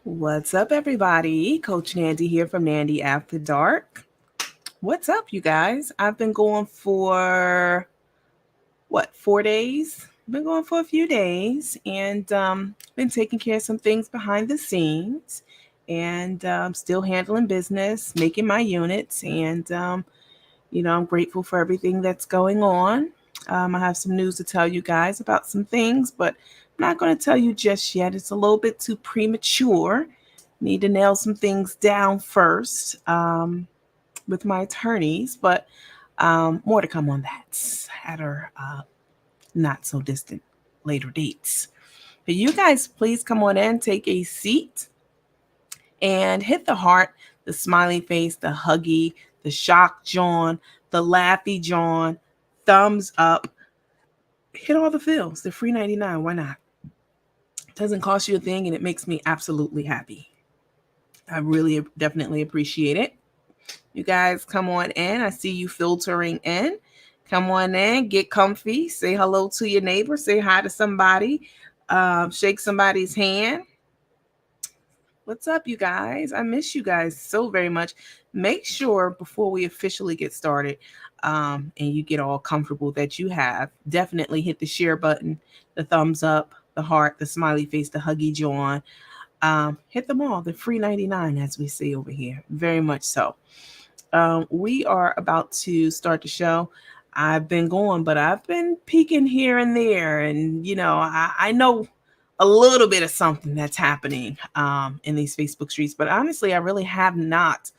What's up, everybody? Coach Nandy here from Nandy After Dark. What's up, you guys? I've been going for 4 days? Been going for a few days and been taking care of some things behind the scenes and still handling business, making my units, and I'm grateful for everything that's going on. I have some news to tell you guys about some things, but I'm not going to tell you just yet. It's a little bit too premature. Need to nail some things down first with my attorneys, but more to come on that at our not so distant later dates. But you guys, please come on in, take a seat, and hit the heart, the smiley face, the huggy, the shock John, the laughy John, thumbs up. Hit all the fills. They're free 99. Why not? It doesn't cost you a thing, and it makes me absolutely happy. I really definitely appreciate it. You guys come on in. I see you filtering in. Come on in, get comfy, say hello to your neighbor, say hi to somebody, shake somebody's hand. What's up, you guys? I miss you guys so very much. Make sure before we officially get started and you get all comfortable that you have definitely hit the share button, the thumbs up, the heart, the smiley face, the huggy John. Hit them all. They're free 99, as we say over here. Very much so. We are about to start the show. I've been going, but I've been peeking here and there. And, I know a little bit of something that's happening in these Facebook streets. But honestly, I really have not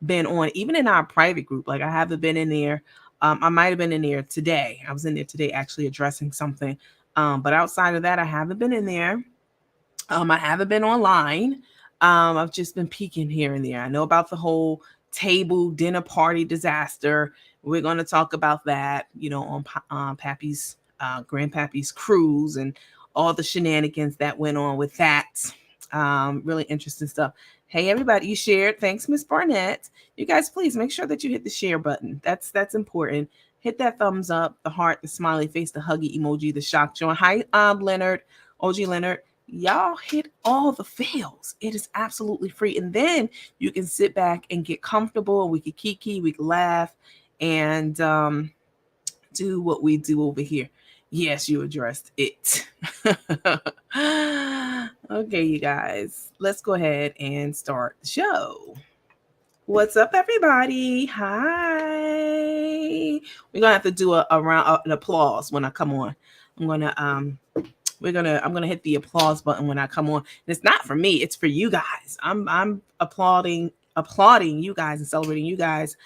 been on, even in our private group. Like, I haven't been in there. I might have been in there today. I was in there today actually addressing something. But outside of that, I haven't been in there. I haven't been online. I've just been peeking here and there. I know about the whole table dinner party disaster. We're going to talk about that, on Pappy's, Grandpappy's cruise and all the shenanigans that went on with that. Really interesting stuff. Hey, everybody, you shared. Thanks, Miss Barnett. You guys, please make sure that you hit the share button. That's important. Hit that thumbs up, the heart, the smiley face, the huggy emoji, the shock joint. Hi, Leonard, OG Leonard. Y'all hit all the fails. It is absolutely free. And then you can sit back and get comfortable. We can kiki, we can laugh, and do what we do over here. Yes, you addressed it. Okay, you guys, let's go ahead and start the show. What's up, everybody? Hi. We're gonna have to do a round an applause when I come on. I'm gonna hit the applause button when I come on. And it's not for me, it's for you guys. I'm applauding you guys and celebrating you guys.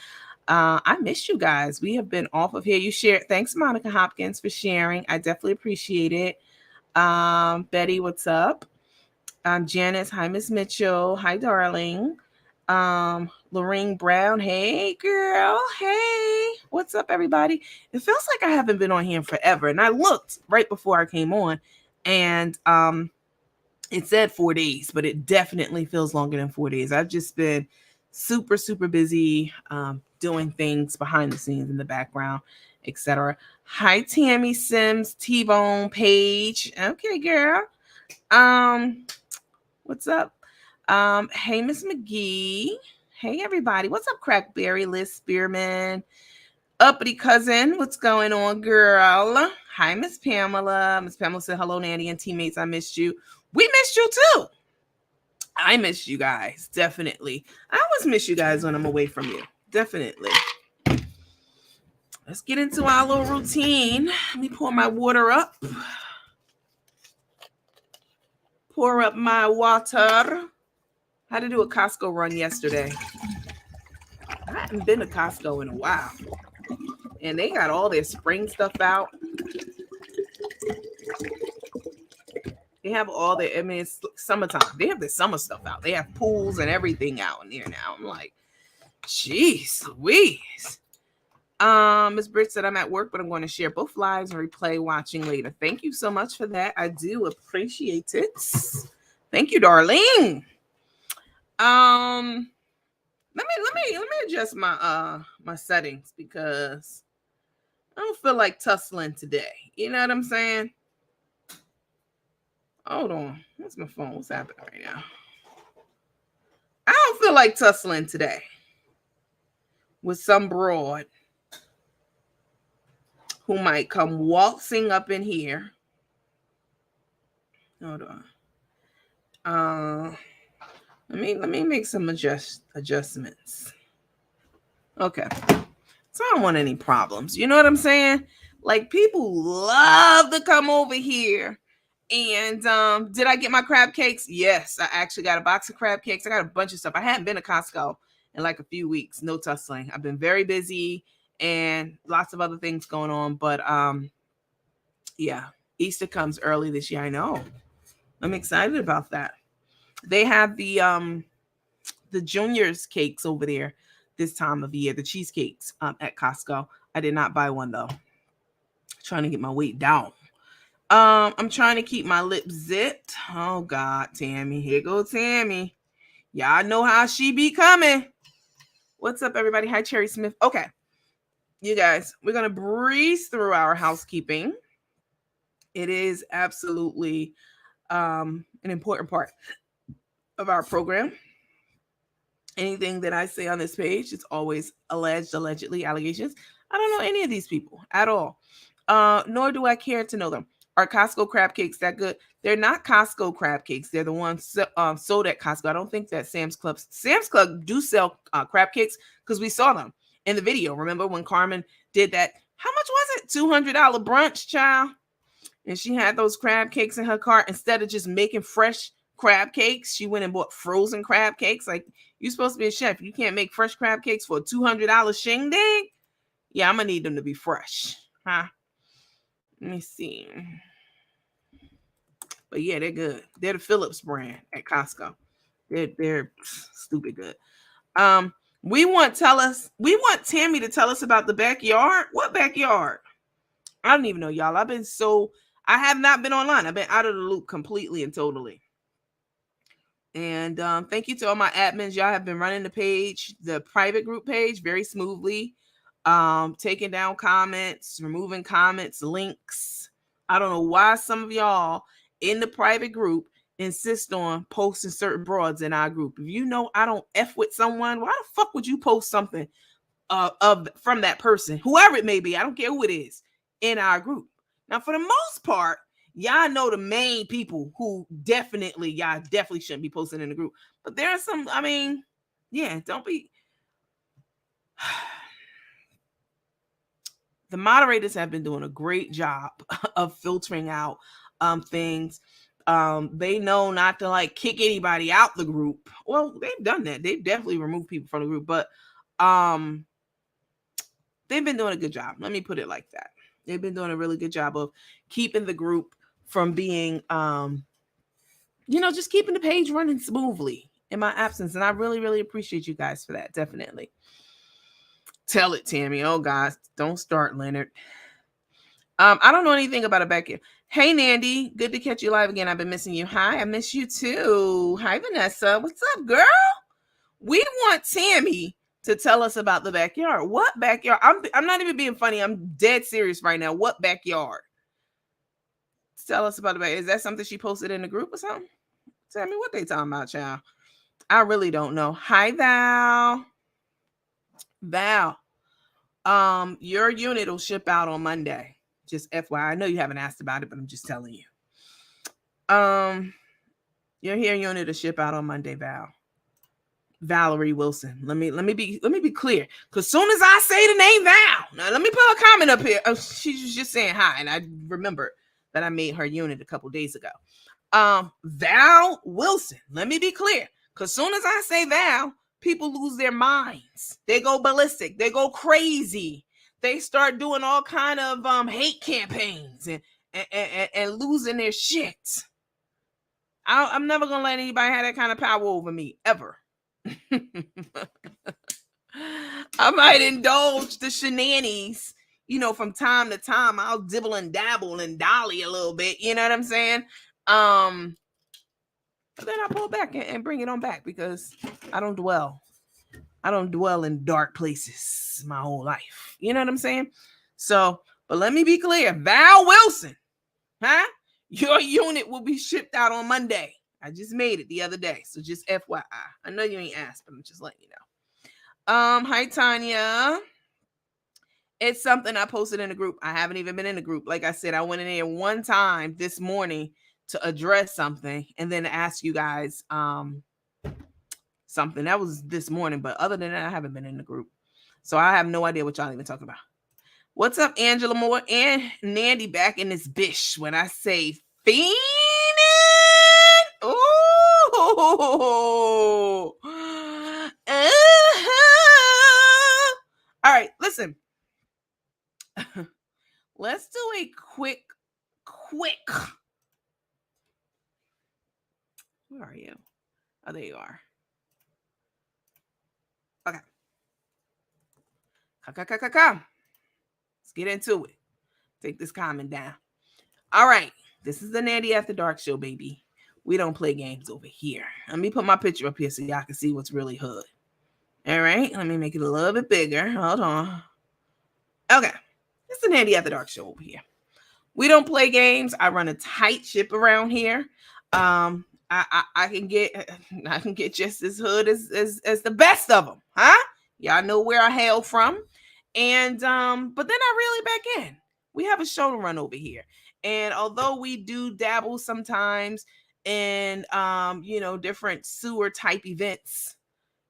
I miss you guys. We have been off of here. You shared. Thanks, Monica Hopkins, for sharing. I definitely appreciate it. Betty, what's up? Janice, hi, Miss Mitchell. Hi, darling. Lorraine Brown, hey, girl. Hey, what's up, everybody? It feels like I haven't been on here forever. And I looked right before I came on, and it said 4 days, but it definitely feels longer than 4 days. I've just been super, super busy doing things behind the scenes in the background, etc. Hi, Tammy Sims, T-Bone, Paige. Okay, girl. What's up? Hey, Miss McGee. Hey, everybody. What's up, Crackberry, Liz Spearman? Uppity cousin, what's going on, girl? Hi, Miss Pamela. Miss Pamela said, hello, Nandy and teammates. I missed you. We missed you, too. I missed you guys, definitely. I always miss you guys when I'm away from you. Definitely. Let's get into our little routine. Let me pour my water up. Pour up my water. I had to do a Costco run yesterday. I haven't been to Costco in a while. And they got all their spring stuff out. They have all their, it's summertime. They have the summer stuff out. They have pools and everything out in there now. I'm like, jeez Louise. Ms. Britt said, I'm at work, but I'm going to share both lives and replay watching later. Thank you so much for that. I do appreciate it. Thank you, darling. Let me adjust my my settings because I don't feel like tussling today. You know what I'm saying? Hold on. What's my phone? What's happening right now? feel like tussling today with some broad who might come waltzing up in here. Hold on. Let me make some adjustments. Okay. So I don't want any problems. You know what I'm saying? Like, people love to come over here. And did I get my crab cakes? Yes, I actually got a box of crab cakes. I got a bunch of stuff. I hadn't been to Costco in like a few weeks. No tussling. I've been very busy and lots of other things going on. But yeah, Easter comes early this year. I know. I'm excited about that. They have the juniors cakes over there this time of year, the cheesecakes at Costco. I did not buy one though. Trying to get my weight down. I'm trying to keep my lips zipped. Oh God, Tammy. Here goes Tammy. Y'all know how she be coming. What's up, everybody? Hi, Cherry Smith. Okay. You guys, we're gonna breeze through our housekeeping. It is absolutely an important part of our program. Anything that I say on this page, it's always alleged, allegedly, allegations. I don't know any of these people at all. Nor do I care to know them. Are Costco crab cakes that good? They're not Costco crab cakes. They're the ones sold at Costco. I don't think that Sam's Club do sell crab cakes because we saw them in the video. Remember when Carmen did that? How much was it? $200 brunch, child. And she had those crab cakes in her cart. Instead of just making fresh crab cakes, she went and bought frozen crab cakes. Like, you're supposed to be a chef. You can't make fresh crab cakes for a $200 shindig. Yeah, I'm gonna need them to be fresh, huh? Let me see. But yeah, they're good. They're the Phillips brand at Costco. They're stupid good. We want Tammy to tell us about the backyard. What backyard? I don't even know, y'all. I have not been online. I've been out of the loop completely and totally. And thank you to all my admins. Y'all have been running the private group page very smoothly. Taking down comments, removing comments, links. I don't know why some of y'all in the private group insist on posting certain broads in our group. If you know I don't F with someone, why the fuck would you post something from that person, whoever it may be? I don't care who it is, in our group. Now, for the most part, y'all know the main people who y'all definitely shouldn't be posting in the group. But there are some, don't be. The moderators have been doing a great job of filtering out things. They know not to like kick anybody out the group. Well, they've done that. They've definitely removed people from the group, but they've been doing a good job. Let me put it like that. They've been doing a really good job of keeping the group from being, just keeping the page running smoothly in my absence. And I really, really appreciate you guys for that. Definitely. Tell it, Tammy. Oh, God. Don't start, Leonard. I don't know anything about a backyard. Hey, Nandy. Good to catch you live again. I've been missing you. Hi, I miss you too. Hi, Vanessa. What's up, girl? We want Tammy to tell us about the backyard. What backyard? I'm not even being funny. I'm dead serious right now. What backyard? Tell us about the backyard. Is that something she posted in the group or something? Tell me what they talking about, child. I really don't know. Hi, Val, your unit will ship out on Monday. Just FYI. I know you haven't asked about it, but I'm just telling you. Your hair unit will ship out on Monday, Val. Valerie Wilson. Let me be clear. Because soon as I say the name Val, now let me put a comment up here. She's just saying hi, and I remember that I made her unit a couple days ago. Val Wilson. Let me be clear. Because soon as I say Val, people lose their minds. They go ballistic. They go crazy. They start doing all kind of hate campaigns and losing their shit. I'm never gonna let anybody have that kind of power over me ever. I might indulge the shenanigans, from time to time. I'll dibble and dabble and dolly a little bit. You know what I'm saying? But then I pull back and bring it on back because I don't dwell in dark places my whole life. You know what I'm saying? So, but let me be clear. Val Wilson, huh? Your unit will be shipped out on Monday. I just made it the other day. So just FYI. I know you ain't asked, but I'm just letting you know. Hi Tanya. It's something I posted in the group. I haven't even been in the group. Like I said, I went in there one time this morning to address something and then ask you guys something. That was this morning, but other than that, I haven't been in the group. So I have no idea what y'all even talking about. What's up, Angela Moore and Nandy back in this bish when I say fiendin'? Ooh. All right, listen. Let's do a quick. Where are you? Oh, there you are. Okay. Let's get into it. Take this comment down. All right. This is the Nandy After Dark show, baby. We don't play games over here. Let me put my picture up here so y'all can see what's really hood. All right. Let me make it a little bit bigger. Hold on. Okay. It's the Nandy After Dark show over here. We don't play games. I run a tight ship around here. I can get just as hood as the best of them, huh? Y'all know where I hail from. And but then I reel it back in. We have a show to run over here. And although we do dabble sometimes in different sewer type events,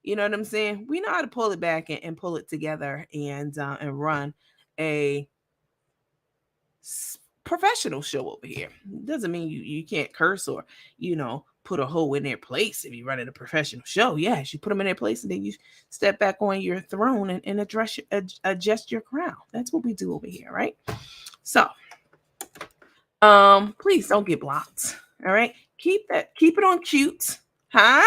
you know what I'm saying? We know how to pull it back and pull it together and run a professional show over here. Doesn't mean you can't curse or put a hoe in their place if you're running a professional show. Yes, you put them in their place and then you step back on your throne and adjust your crown. That's what we do over here, right? So please don't get blocked. All right, keep it on cute, huh?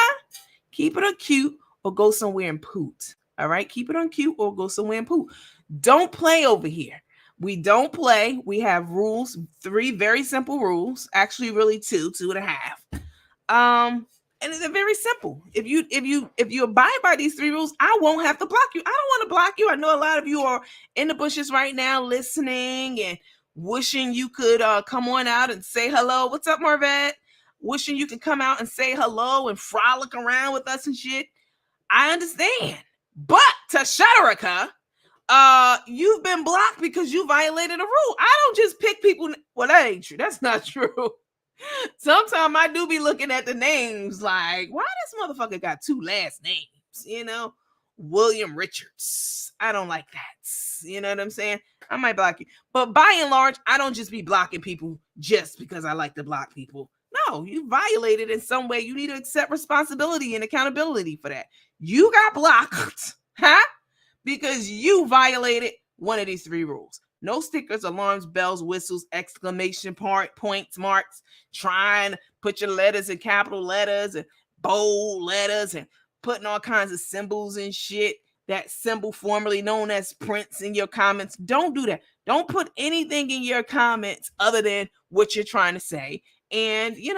Keep it on cute or go somewhere and poot. All right, keep it on cute or go somewhere and poot. Don't play over here. We don't play. We have rules, 3 very simple rules. Actually, really 2 and a half. And they're very simple. If you abide by these 3 rules, I won't have to block you. I don't want to block you. I know a lot of you are in the bushes right now listening and wishing you could come on out and say hello. What's up, Marvette? Wishing you could come out and say hello and frolic around with us and shit. I understand. But Tashataraka, you've been blocked because you violated a rule. I don't just pick people. Well, that ain't true. That's not true. Sometimes I do be looking at the names like, why this motherfucker got 2 last names? William Richards. I don't like that. You know what I'm saying? I might block you. But by and large, I don't just be blocking people just because I like to block people. No, you violated in some way. You need to accept responsibility and accountability for that. You got blocked, huh? Because you violated one of these 3 rules. No stickers, alarms, bells, whistles, exclamation points, marks, trying to put your letters in capital letters and bold letters and putting all kinds of symbols and shit. That symbol formerly known as Prince in your comments. Don't do that. Don't put anything in your comments other than what you're trying to say. And, you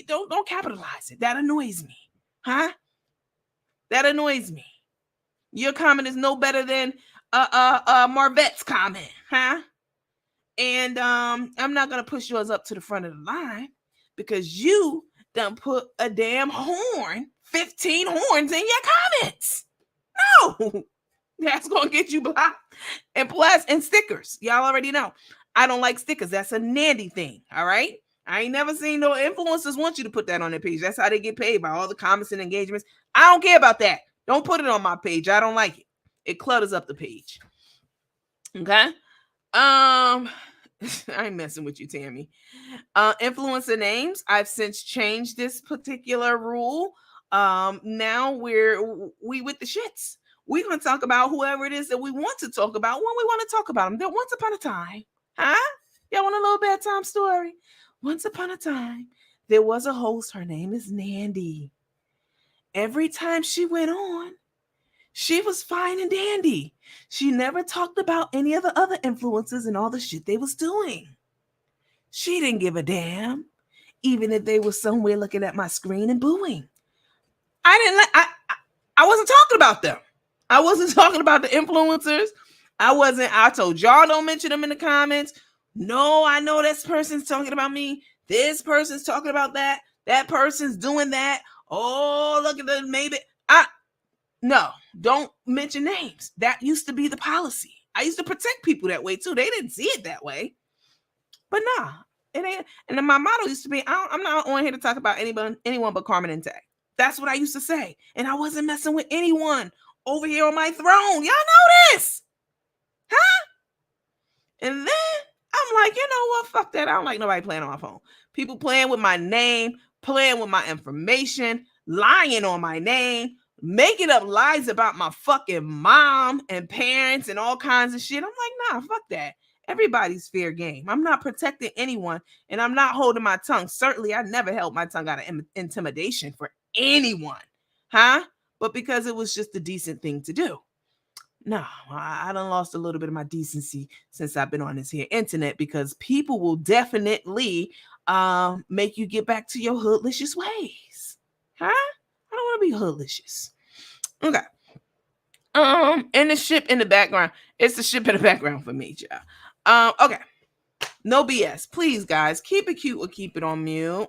don't capitalize it. That annoys me. Huh? That annoys me. Your comment is no better than Marvette's comment, huh? And I'm not gonna push yours up to the front of the line because you done put a damn horn, 15 horns in your comments. No, that's gonna get you blocked. And plus, and stickers. Y'all already know. I don't like stickers. That's a Nandy thing. All right. I ain't never seen no influencers want you to put that on their page. That's how they get paid, by all the comments and engagements. I don't care about that. Don't put it on my page. I don't like it. It clutters up the page. Okay. I ain't messing with you, Tammy. Influencer names. I've since changed this particular rule. Now we with the shits. We're gonna talk about whoever it is that we want to talk about when we want to talk about them. There once upon a time, huh? Y'all want a little bedtime story? Once upon a time, there was a host. Her name is Nandy. Every time she went on, she was fine and dandy. She never talked about any of the other influencers and all the shit they was doing. She didn't give a damn, even if they were somewhere looking at my screen and booing. I wasn't talking about them. I wasn't talking about the influencers. I told y'all don't mention them in the comments. No, I know this person's talking about me. This person's talking about that. That person's doing that. Oh, look at the maybe. No, don't mention names. That used to be the policy. I used to protect people that way too. They didn't see it that way. But nah, it ain't. And then my motto used to be, I'm not on here to talk about anyone but Carmen and Tay. That's what I used to say. And I wasn't messing with anyone over here on my throne. Y'all know this. Huh? And then I'm like, you know what? Fuck that. I don't like nobody playing on my phone. People playing with my name, playing with my information, lying on my name, making up lies about my fucking mom and parents and all kinds of shit. I'm like, nah, fuck that. Everybody's fair game. I'm not protecting anyone and I'm not holding my tongue. Certainly, I never held my tongue out of intimidation for anyone. Huh? But because it was just a decent thing to do. No, I done lost a little bit of my decency since I've been on this here internet because people will definitely make you get back to your hoodlicious ways. Huh? I don't want to be hoodlicious. Okay. And the ship in the background. It's the ship in the background for me, y'all. Okay. No BS. Please, guys, keep it cute or keep it on mute.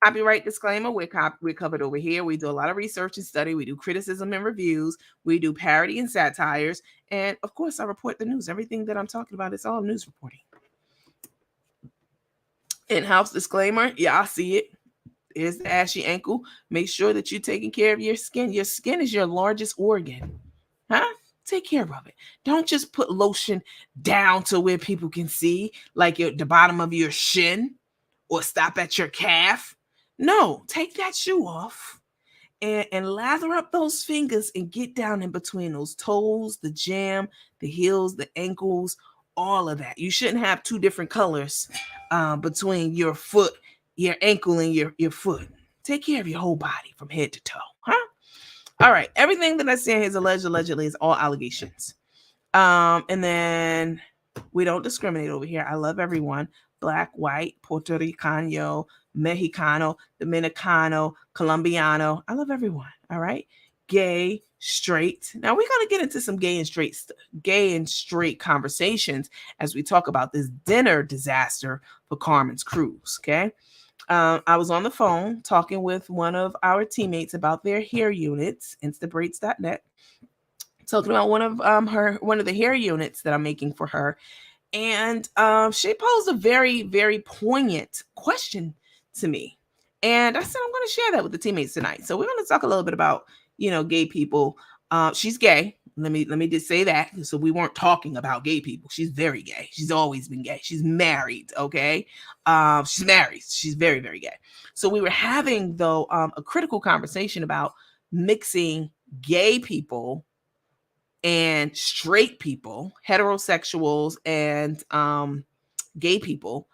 Copyright disclaimer, we're covered over here. We do a lot of research and study. We do criticism and reviews. We do parody and satires. And of course, I report the news. Everything that I'm talking about is all news reporting. In-house disclaimer, yeah, I see it. Here's the ashy ankle. Make sure that you're taking care of your skin. Your skin is your largest organ. Huh? Take care of it. Don't just put lotion down to where people can see, like the bottom of your shin, or stop at your calf. No, take that shoe off and lather up those fingers and get down in between those toes, the jam, the heels, the ankles, all of that. You shouldn't have two different colors between your foot, your ankle, and your foot. Take care of your whole body from head to toe, huh? All right. Everything that I say is allegedly is all allegations. And then we don't discriminate over here. I love everyone. Black, white, Puerto Ricano, Mexicano, Dominicano, Colombiano. I love everyone. All right. Gay, straight. Now we're going to get into some gay and straight conversations as we talk about this dinner disaster for Carmen's cruise. Okay. I was on the phone talking with one of our teammates about their hair units, instabraids.net, talking about one of the hair units that I'm making for her. And she posed a very, very poignant question to me. And I said, I'm going to share that with the teammates tonight. So we're going to talk a little bit about, gay people. She's gay. Let me just say that. So we weren't talking about gay people. She's very gay. She's always been gay. She's married. Okay. She's married. She's very, very gay. So we were having, though, a critical conversation about mixing gay people and straight people, heterosexuals and gay people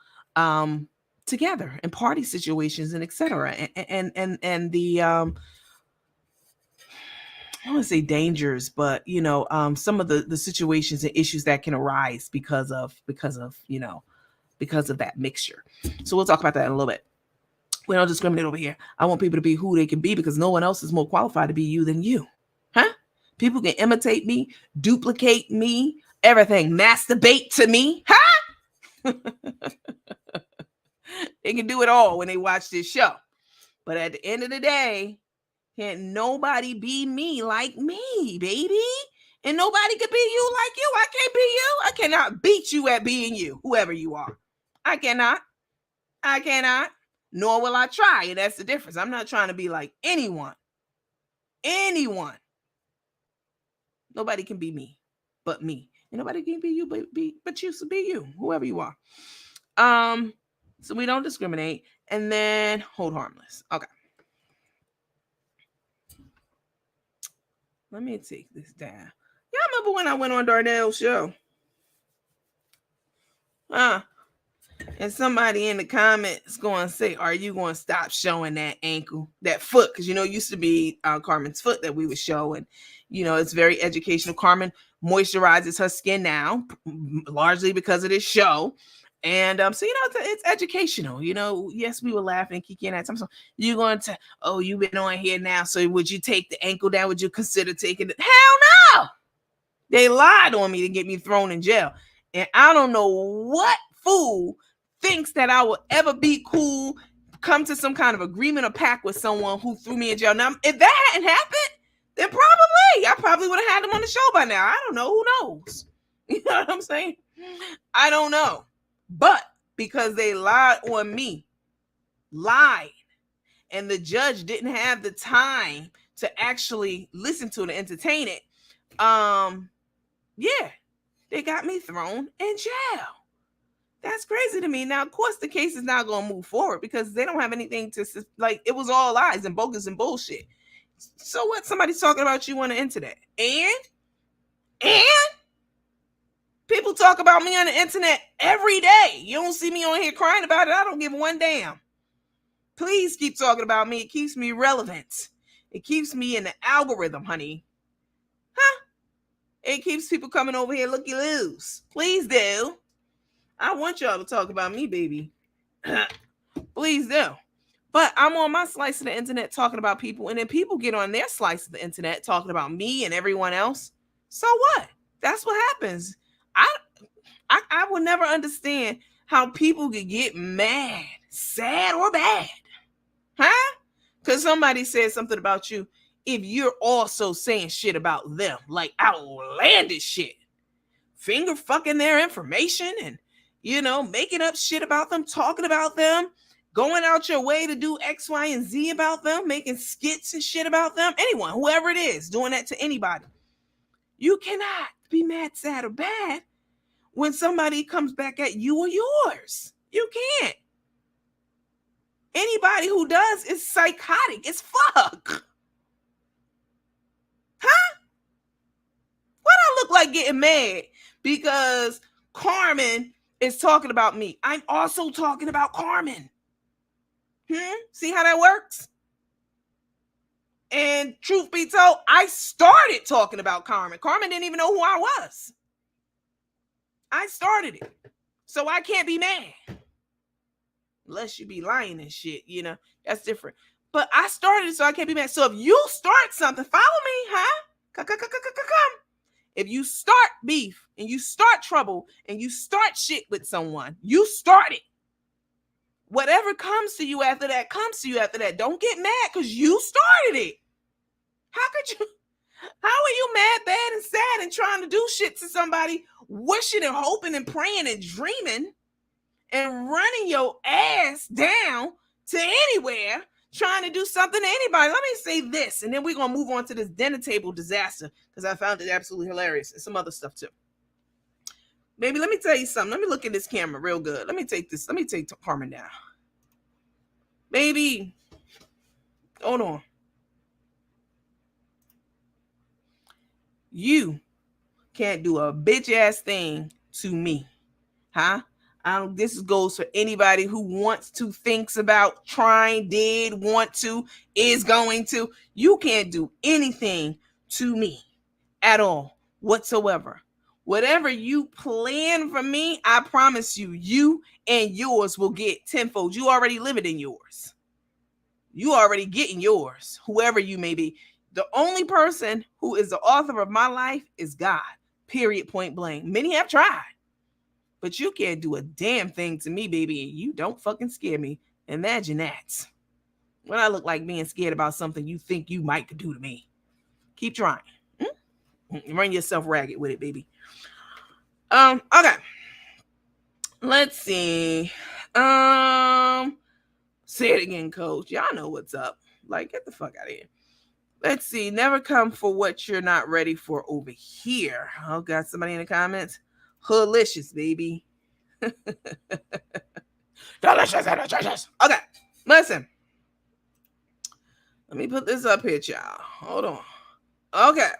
together in party situations and etc. And the I don't want to say dangers, but some of the situations and issues that can arise because of that mixture. So we'll talk about that in a little bit. We don't discriminate over here. I want people to be who they can be because no one else is more qualified to be you than you. Huh? People can imitate me, duplicate me, everything, masturbate to me. Huh? They can do it all when they watch this show. But at the end of the day, can't nobody be me like me, baby. And nobody can be you like you. I can't be you. I cannot beat you at being you, whoever you are. I cannot. Nor will I try. And that's the difference. I'm not trying to be like anyone. Nobody can be me but me. And nobody can be you but you. So be you, whoever you are. So we don't discriminate. And then hold harmless. Okay. Let me take this down. Y'all remember when I went on Darnell's show? And somebody in the comments going to say, are you going to stop showing that ankle, that foot? Because, it used to be Carmen's foot that we would show. And, it's very educational. Carmen moisturizes her skin now, largely because of this show. And so, it's educational. Yes, we were laughing and kicking at something. You're going to, you've been on here now. So would you take the ankle down? Would you consider taking it? Hell no. They lied on me to get me thrown in jail. And I don't know what fool thinks that I will ever be cool, come to some kind of agreement or pact with someone who threw me in jail. Now, if that hadn't happened, then I probably would have had them on the show by now. I don't know. Who knows? You know what I'm saying? I don't know. But because they lied on me, and the judge didn't have the time to actually listen to it and entertain it, yeah, they got me thrown in jail. That's crazy to me. Now, of course, the case is not going to move forward because they don't have anything to, like, it was all lies and bogus and bullshit. So what? Somebody's talking about you on the internet. And people talk about me on the internet every day. You don't see me on here crying about it. I don't give one damn. Please keep talking about me. It keeps me relevant. It keeps me in the algorithm, honey. Huh? It keeps people coming over here looky loose. Please do. I want y'all to talk about me, baby. Please do. But I'm on my slice of the internet talking about people, and then people get on their slice of the internet talking about me and everyone else. So what? That's what happens. I will never understand how people could get mad, sad, or bad. Huh? Because somebody said something about you if you're also saying shit about them, like outlandish shit. Finger fucking their information and, making up shit about them, talking about them, going out your way to do X, Y, and Z about them, making skits and shit about them. Anyone, whoever it is, doing that to anybody. You cannot be mad, sad, or bad when somebody comes back at you or yours. You can't. Anybody who does is psychotic as fuck. Huh? What I look like getting mad because Carmen is talking about me. I'm also talking about Carmen. See how that works? And truth be told, I started talking about Carmen. Carmen didn't even know who I was. I started it. So I can't be mad. Unless you be lying and shit, that's different. But I started it, so I can't be mad. So if you start something, follow me, huh? Come. If you start beef and you start trouble and you start shit with someone, you start it. Whatever comes to you after that, comes to you after that. Don't get mad because you started it. How are you mad, bad, and sad and trying to do shit to somebody, wishing and hoping and praying and dreaming and running your ass down to anywhere, trying to do something to anybody? Let me say this, and then we're going to move on to this dinner table disaster because I found it absolutely hilarious and some other stuff too. Baby, let me tell you something. Let me look at this camera real good. Let me take Carmen down. Baby, hold on. You can't do a bitch ass thing to me, huh? This goes for anybody who wants to, thinks about, trying, did, want to, is going to. You can't do anything to me at all whatsoever. Whatever you plan for me, I promise you, you and yours will get tenfold. You already live it in yours. You already getting yours, whoever you may be. The only person who is the author of my life is God, period, point blank. Many have tried, but you can't do a damn thing to me, baby. You don't fucking scare me. Imagine that. When I look like being scared about something you think you might do to me. Keep trying. Run yourself ragged with it, baby. Okay. Let's see. Say it again, coach. Y'all know what's up. Like, get the fuck out of here. Let's see. Never come for what you're not ready for over here. Oh, got somebody in the comments? Delicious, baby. Delicious. Okay. Listen. Let me put this up here, y'all. Hold on. Okay.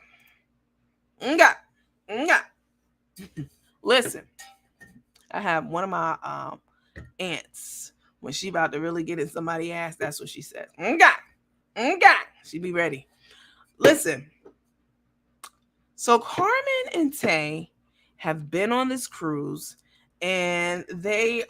Listen, I have one of my aunts. When she about to really get in somebody's ass, that's what she says. She be ready. Listen. So Carmen and Tay have been on this cruise, and they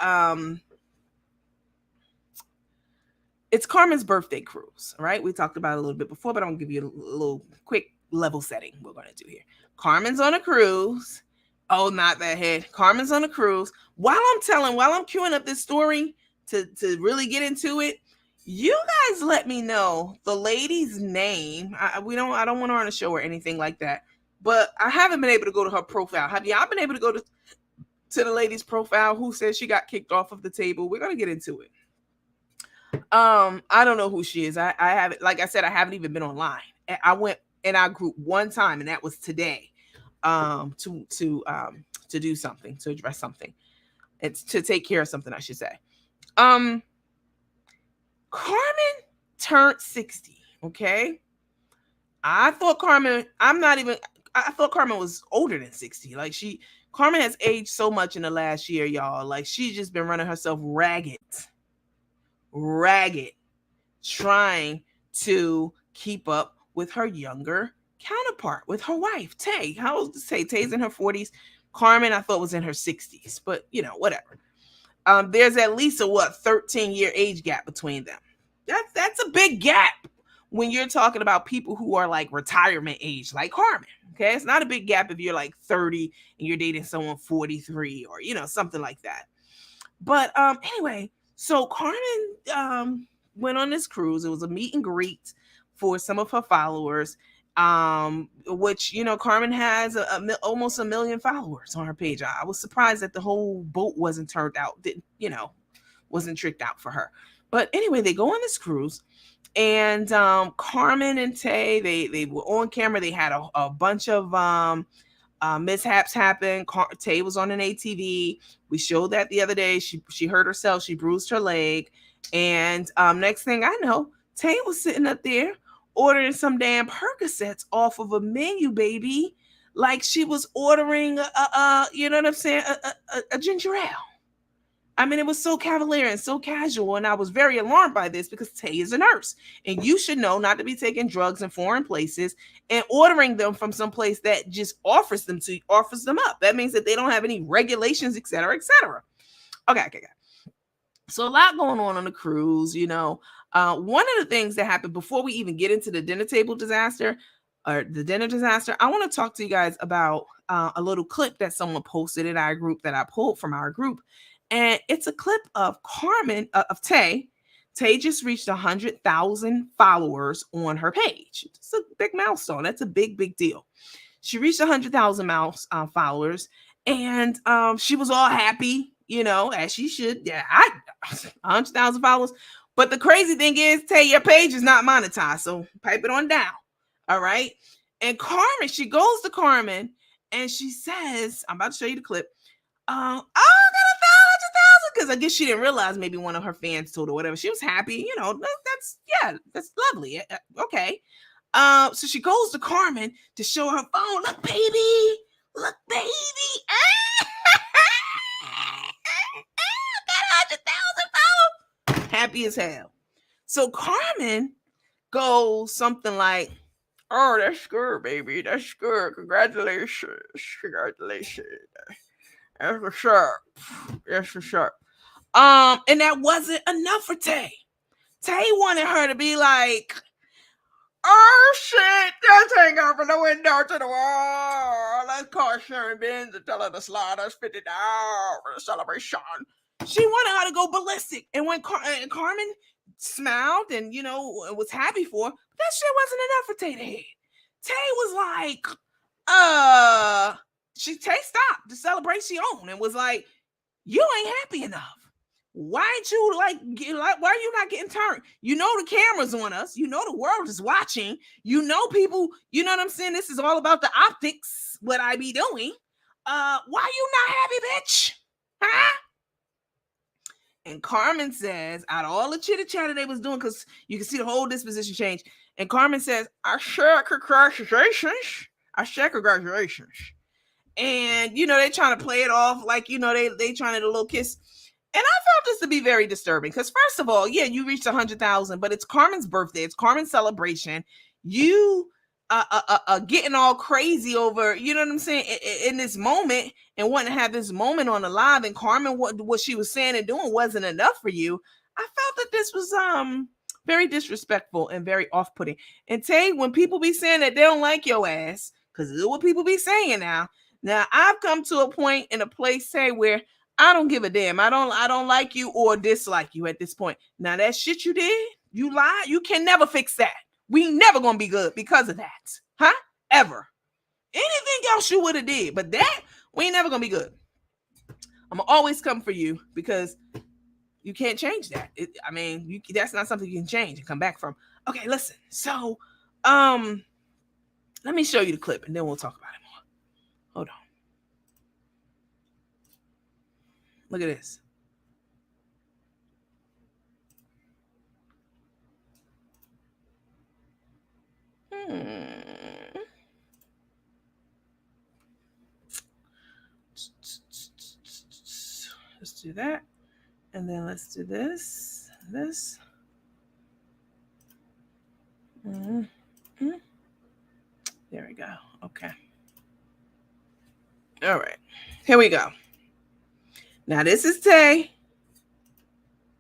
it's Carmen's birthday cruise, right? We talked about it a little bit before, but I'm gonna give you a little quick level setting we're gonna do here. Carmen's on a cruise. Oh, not that head. Carmen's on a cruise. While I'm queuing up this story, to really get into it, you guys let me know the lady's name. I don't want her on a show or anything like that. But I haven't been able to go to her profile. Have y'all been able to go to the lady's profile who says she got kicked off of the table? We're gonna get into it. I don't know who she is. I haven't, like I said, I haven't even been online. I went in our group one time, and that was today. To do something, to address something. It's to take care of something, I should say. Carmen turned 60. Okay. I thought Carmen was older than 60. Like Carmen has aged so much in the last year, y'all. Like she's just been running herself ragged, trying to keep up with her younger counterpart, with her wife, Tay. How old is Tay? Tay's in her 40s. Carmen, I thought, was in her 60s, but whatever. There's at least a 13-year age gap between them. That's a big gap when you're talking about people who are like retirement age, like Carmen. Okay, it's not a big gap if you're like 30 and you're dating someone 43 or something like that. But anyway, so Carmen went on this cruise. It was a meet and greet for some of her followers. Which Carmen has almost 1 million followers on her page. I was surprised that the whole boat wasn't tricked out for her. But anyway, they go on this cruise, and Carmen and Tay, they were on camera. They had a bunch of mishaps happen. Tay was on an ATV. We showed that the other day. She hurt herself. She bruised her leg, and next thing I know, Tay was sitting up there ordering some damn Percocets off of a menu, baby, like she was ordering a ginger ale. I mean, it was so cavalier and so casual, and I was very alarmed by this because Tay is a nurse, and you should know not to be taking drugs in foreign places and ordering them from some place that just offers them up. That means that they don't have any regulations, et cetera, et cetera. Okay. So a lot going on the cruise, one of the things that happened before we even get into the dinner disaster, I want to talk to you guys about a little clip that someone posted in our group that I pulled from our group. And it's a clip of Carmen, of Tay. Tay just reached 100,000 followers on her page. It's a big milestone. That's a big, big deal. She reached 100,000 followers, and she was all happy, as she should. Yeah, 100,000 followers. But the crazy thing is, Tay, your page is not monetized, so pipe it on down. All right. And Carmen, she goes to Carmen and she says, I'm about to show you the clip. I got 100,000, because I guess she didn't realize maybe one of her fans told her whatever. She was happy, that's lovely. Okay. So she goes to Carmen to show her phone. Look, baby. I got 100,000 followers. Happy as hell. So Carmen goes something like, oh, that's good, baby. That's good. Congratulations. That's for sure. And that wasn't enough for Tay. Tay wanted her to be like, oh shit, just hang out from the window to the wall. Let's call Sharon Benz and tell her to slide us $50 for the celebration. She wanted her to go ballistic. And when Carmen smiled and, was happy for her, that shit wasn't enough for Tay to hit. Tay was like, Tay stopped the celebration and was like, you ain't happy enough. Why ain't you why are you not getting turned? The camera's on us. The world is watching. People, you know what I'm saying? This is all about the optics, what I be doing. Why you not happy, bitch? Huh? And Carmen says, out of all the chitter-chatter they was doing, because you can see the whole disposition change, and Carmen says, I share congratulations. And, they trying to play it off like, they trying to do a little kiss. And I found this to be very disturbing because, first of all, yeah, you reached 100,000, but it's Carmen's birthday. It's Carmen's celebration. You getting all crazy over, you know what I'm saying, in this moment, and wanting to have this moment on the live, and Carmen, what she was saying and doing wasn't enough for you. I felt that this was very disrespectful and very off-putting. And Tay, when people be saying that they don't like your ass, because this is what people be saying now. Now, I've come to a point in a place, Tay, where I don't give a damn. I don't like you or dislike you at this point. Now that shit you did, you lied, you can never fix that. We never gonna be good because of that. Huh? Ever. Anything else you would have did, but that we ain't never gonna be good. I'm gonna always come for you because you can't change that. That's not something you can change and come back from. Okay, listen. So, let me show you the clip and then we'll talk about it more. Hold on. Look at this. Let's do that. And then let's do this. This. There we go. Okay. All right. Here we go. Now this is Tay.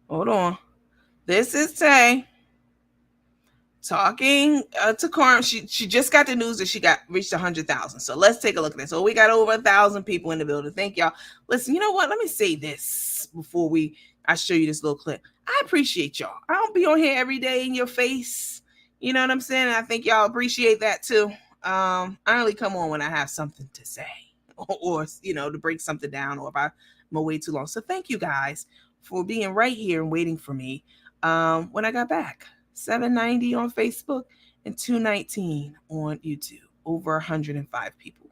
Hold on. This is Tay talking to Carmen. She just got the news that she reached 100,000. So let's take a look at this. So we got over 1,000 people in the building. Thank y'all. Listen, you know what? Let me say this before I show you this little clip. I appreciate y'all. I don't be on here every day in your face. You know what I'm saying? And I think y'all appreciate that too. I only come on when I have something to say or to break something down or if I'm away too long. So thank you guys for being right here and waiting for me. When I got back, 790 on Facebook and 219 on YouTube. Over 105 people.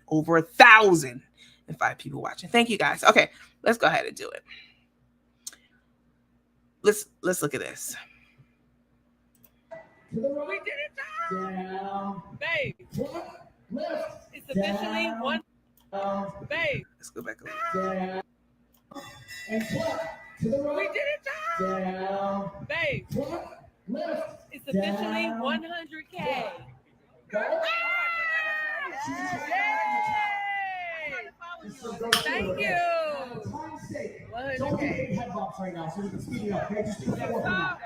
Over 1,005 people watching. Thank you guys. Okay, let's go ahead and do it. Let's look at this. We did it down. Babe. Left. It's officially down. One. Babe. Let's go back a little. Down. And clap. To the right. We did it down. Babe. Left. It's officially 100K. Thank you. Don't do any head bops right now, so we can speed it up. Okay, just do 4 for now.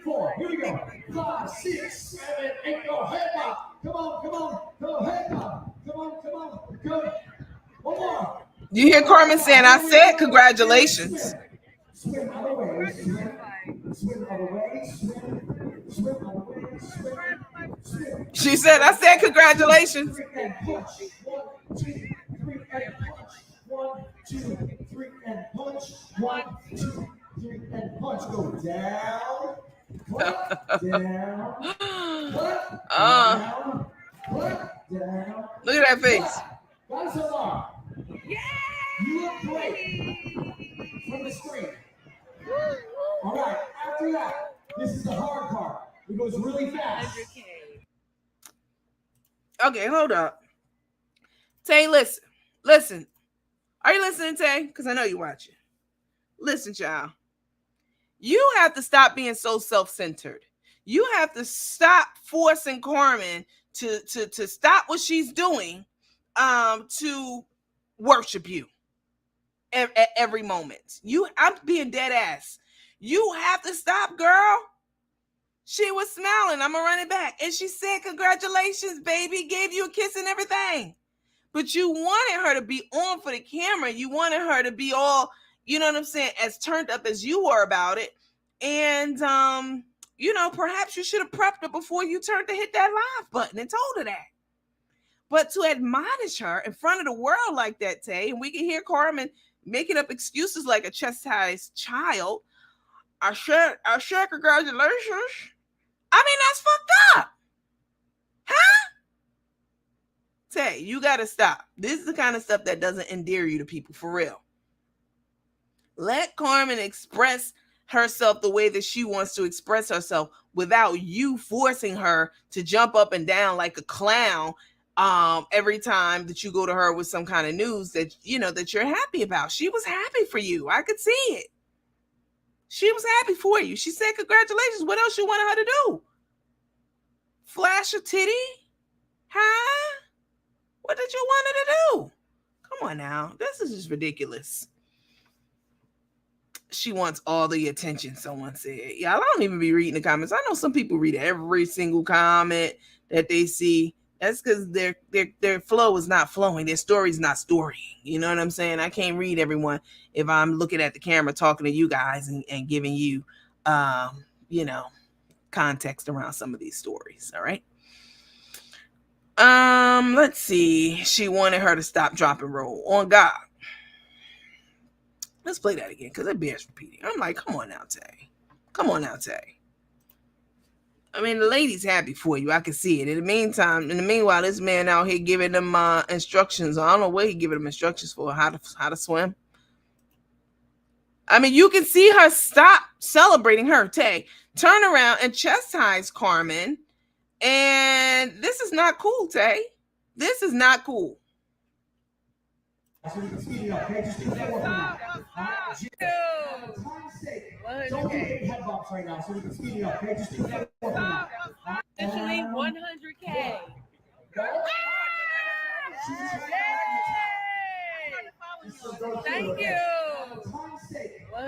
4. Here we go. 5, 6, 7, 8. Go head bop. Come on. Go head bop. Come on. Good. One more. You hear Carmen saying, I said congratulations. Swim out of the way. Swim out of the way. Swim out of the way. Swim. She said, I said congratulations. 1, 2, 3, and punch. 1, 2, 3, and punch. 1, 2, 3, and punch. Go down. Down. Down. Look at that face. Guys, yeah! You look great from the screen. All right, after that, this is the hard part. It goes really fast. Okay, hold up. Tay, listen. Are you listening, Tay? Because I know you're watching. Listen, child. You have to stop being so self-centered. You have to stop forcing Carmen to stop what she's doing to worship you at every moment. I'm being dead ass. You have to stop, girl. She was smiling. I'm going to run it back. And she said, congratulations, baby. Gave you a kiss and everything. But you wanted her to be on for the camera. You wanted her to be all, you know what I'm saying, as turned up as you were about it. And, perhaps you should have prepped her before you turned to hit that live button and told her that. But to admonish her in front of the world like that, Tay, and we can hear Carmen making up excuses like a chastised child. I said congratulations. I mean, that's fucked up. Huh? Tay, you got to stop. This is the kind of stuff that doesn't endear you to people, for real. Let Carmen express herself the way that she wants to express herself without you forcing her to jump up and down like a clown every time that you go to her with some kind of news that that you're happy about. She was happy for you. I could see it. She was happy for you. She said congratulations. What else you wanted her to do? Flash a titty? Huh? What did you want her to do? Come on now. This is just ridiculous. She wants all the attention, someone said. Y'all, I don't even be reading the comments. I know some people read every single comment that they see. That's because their flow is not flowing. Their story is not storying. You know what I'm saying? I can't read everyone if I'm looking at the camera talking to you guys and giving you, you know, context around some of these stories. All right. Let's see. She wanted her to stop, drop, and roll on God. Let's play that again because it bears repeating. I'm like, come on now, Tay. Come on now, Tay. I mean, the lady's happy for you. I can see it. In the meanwhile, this man out here giving them instructions. I don't know what he giving them instructions for how to swim. I mean, you can see her stop celebrating her. Tay, turn around and chastise Carmen. And this is not cool, Tay. This is not cool. So we can speed it up, okay? Just do 4 for now. Don't do any head bumps right now, so we can speed it up, okay? Just do 4 for now. Officially 100K. Thank you.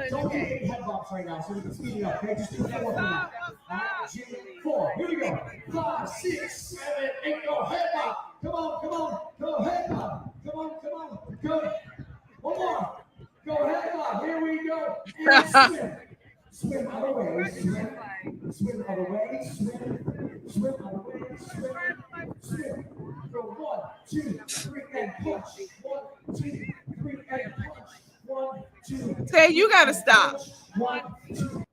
Don't do any head bumps right now, so we can speed it up, okay? Just do 4 for now. 4. Here we go. 5, 6, 7, 8. Go head bop. Come on, come on. Go head bop. Come on, come on. Go. One more. Go head bop. Here we go. And swim. Swim out of the way. Swim. Swim out of the way. Swim. Swim out of the way. Swim. Swim. Go 1, 2, 3, and punch. 1, 2, 3, and punch. 1, 2. Tay, you gotta stop. 1, 2.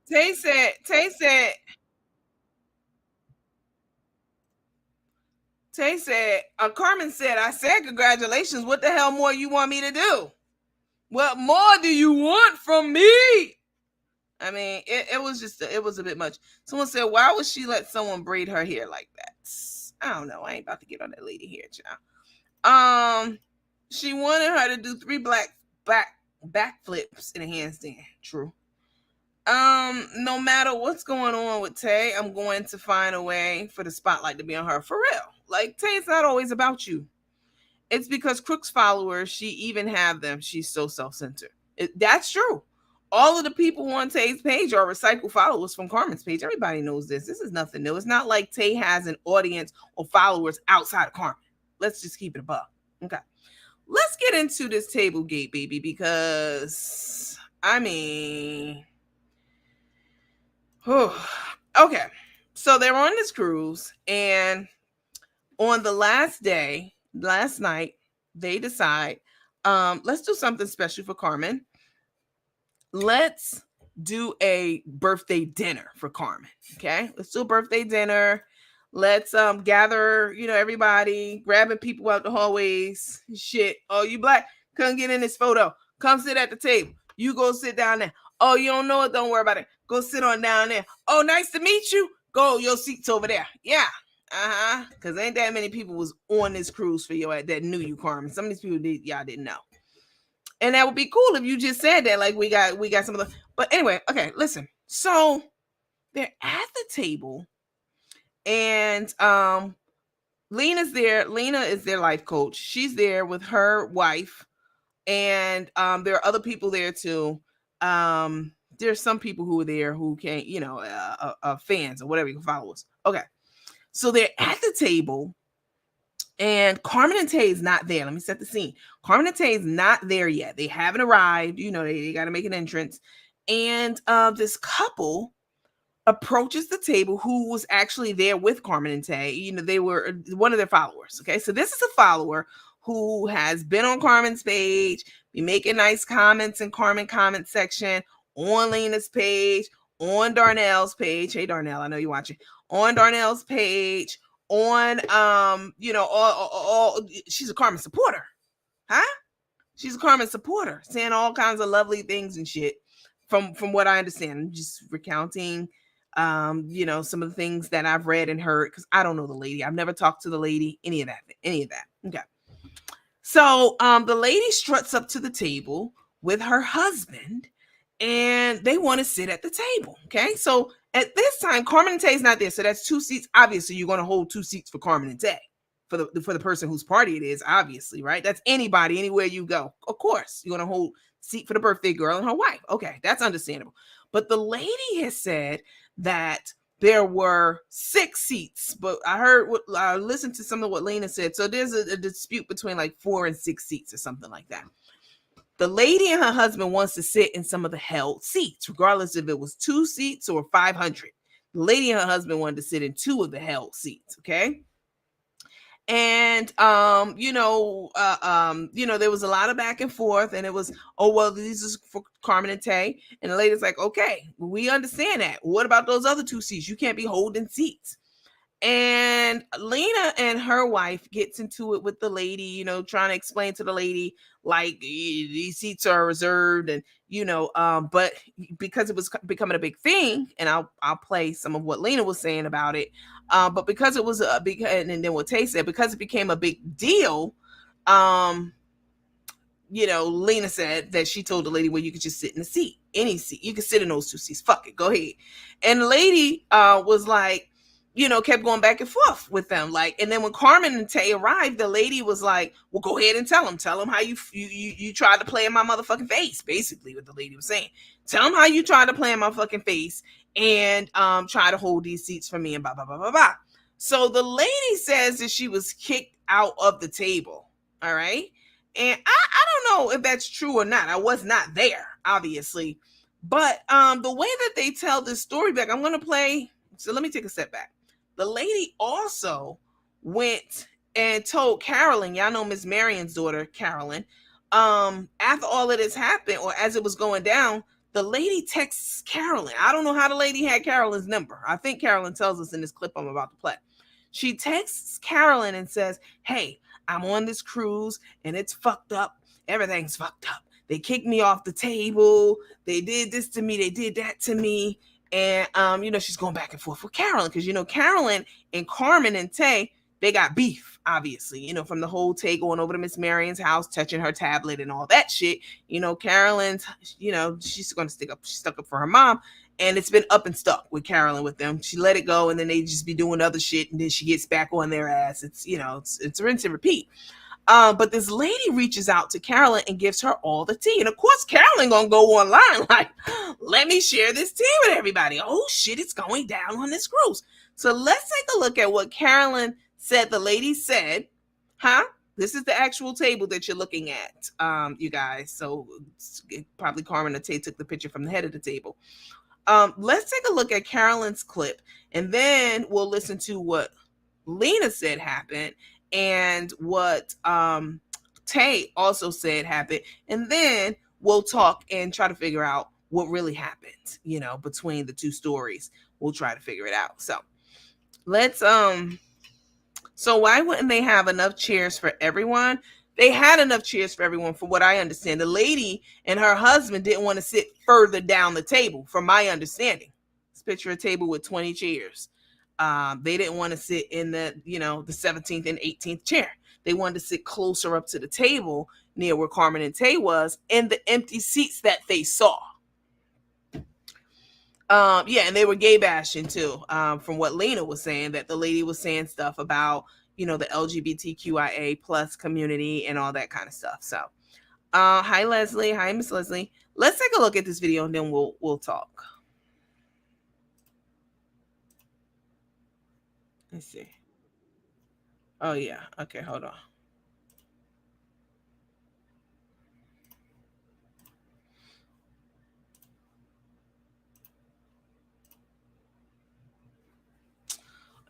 Tay said, Carmen said, I said, congratulations. What the hell more you want me to do? What more do you want from me? I mean, it was a bit much. Someone said, why would she let someone braid her hair like that? I don't know. I ain't about to get on that lady here, child. She wanted her to do 3 back flips in a handstand. True. No matter what's going on with Tay, I'm going to find a way for the spotlight to be on her. For real. Like, Tay's not always about you. It's because Crook's followers, she even have them. She's so self-centered. That's true. All of the people on Tay's page are recycled followers from Carmen's page. Everybody knows this. This is nothing new. It's not like Tay has an audience or followers outside of Carmen. Let's just keep it above. Okay. Let's get into this table gate, baby, because, I mean... Okay, so they're on this cruise, and on the last night, they decide, let's do something special for Carmen. Let's do a birthday dinner for Carmen. Okay, let's do a birthday dinner. Let's gather, everybody, grabbing people out the hallways. Shit, oh, you black, come get in this photo. Come sit at the table. You go sit down there. Oh, you don't know it? Don't worry about it. Go sit on down there. Oh, nice to meet you. Go, your seat's over there. Yeah. Because ain't that many people was on this cruise for your that knew you, Carmen. Some of these people y'all didn't know. And that would be cool if you just said that. Like we got some of the. But anyway, okay, listen. So they're at the table, and Lena's there. Lena is their life coach. She's there with her wife, and there are other people there too. There's some people who are there who can't, fans or whatever, you can follow us. Okay. So they're at the table, and Carmen and Tay is not there. Let me set the scene. Carmen and Tay is not there yet. They haven't arrived. They got to make an entrance. And this couple approaches the table who was actually there with Carmen and Tay. They were one of their followers. Okay. So this is a follower who has been on Carmen's page, be making nice comments in Carmen comment section, on Lena's page, on Darnell's page. Hey, Darnell, I know you're watching. On Darnell's page, on, she's a Carmen supporter. Huh? She's a Carmen supporter, saying all kinds of lovely things and shit from what I understand. I'm just recounting, some of the things that I've read and heard, because I don't know the lady. I've never talked to the lady, any of that. Okay. So the lady struts up to the table with her husband, and they want to sit at the table. Okay. So at this time, Carmen and Tay's not there. So that's 2 seats. Obviously, you're going to hold 2 seats for Carmen and Tay for the person whose party it is, obviously, right? That's anybody, anywhere you go. Of course, you're going to hold seat for the birthday girl and her wife. Okay. That's understandable. But the lady has said that there were 6 seats, but I listened to some of what Lena said. So there's a dispute between like 4 and 6 seats or something like that. The lady and her husband wants to sit in some of the held seats, regardless if it was 2 seats or 500. The lady and her husband wanted to sit in 2 of the held seats. Okay. And there was a lot of back and forth, and it was, oh well, these is for Carmen and Tay. And the lady's like, okay, we understand that. What about those other 2 seats? You can't be holding seats. And Lena and her wife gets into it with the lady, trying to explain to the lady, like, these seats are reserved, and but because it was becoming a big thing, and I'll play some of what Lena was saying about it. But because it was a big, and then what Tay said, because it became a big deal, Lena said that she told the lady, well, you could just sit in the seat, any seat. You could sit in those 2 seats. Fuck it. Go ahead. And the lady was like, kept going back and forth with them. Like, and then when Carmen and Tay arrived, the lady was like, well, go ahead and tell them how you tried to play in my motherfucking face. Basically what the lady was saying. Tell them how you tried to play in my fucking face and try to hold these seats for me and blah, blah, blah, blah, blah. So the lady says that she was kicked out of the table. All right. And I don't know if that's true or not. I was not there, obviously. But the way that they tell this story back, I'm going to play. So let me take a step back. The lady also went and told Carolyn, y'all know Miss Marion's daughter, Carolyn, after all of this happened, or as it was going down, the lady texts Carolyn. I don't know how the lady had Carolyn's number. I think Carolyn tells us in this clip I'm about to play. She texts Carolyn and says, hey, I'm on this cruise and it's fucked up. Everything's fucked up. They kicked me off the table. They did this to me. They did that to me. And, she's going back and forth with Carolyn because, Carolyn and Carmen and Tay, they got beef, obviously, from the whole Tay going over to Miss Marion's house, touching her tablet and all that shit. Carolyn's, she's going to stuck up for her mom. And it's been up and stuck with Carolyn with them. She let it go and then they just be doing other shit. And then she gets back on their ass. It's, it's rinse and repeat. But this lady reaches out to Carolyn and gives her all the tea. And of course, Carolyn gonna go online like, let me share this tea with everybody. Oh shit, it's going down on this cruise. So let's take a look at what Carolyn said the lady said. This is the actual table that you're looking at, you guys. So probably Carmen or Tay took the picture from the head of the table. Let's take a look at Carolyn's clip, and then we'll listen to what Lena said happened and what Tay also said happened, and then we'll talk and try to figure out what really happened, between the 2 stories. We'll try to figure it out. So let's so why wouldn't they have enough chairs for everyone? They had enough chairs for everyone, from what I understand. The lady and her husband didn't want to sit further down the table, from my understanding. Let's picture a table with 20 chairs. They didn't want to sit in the 17th and 18th chair. They wanted to sit closer up to the table near where Carmen and Tay was, in the empty seats that they saw. And they were gay bashing too, from what Lena was saying, that the lady was saying stuff about, the LGBTQIA plus community and all that kind of stuff. So, hi Leslie. Hi, Miss Leslie. Let's take a look at this video and then we'll talk. Let's see. Oh yeah. Okay, hold on.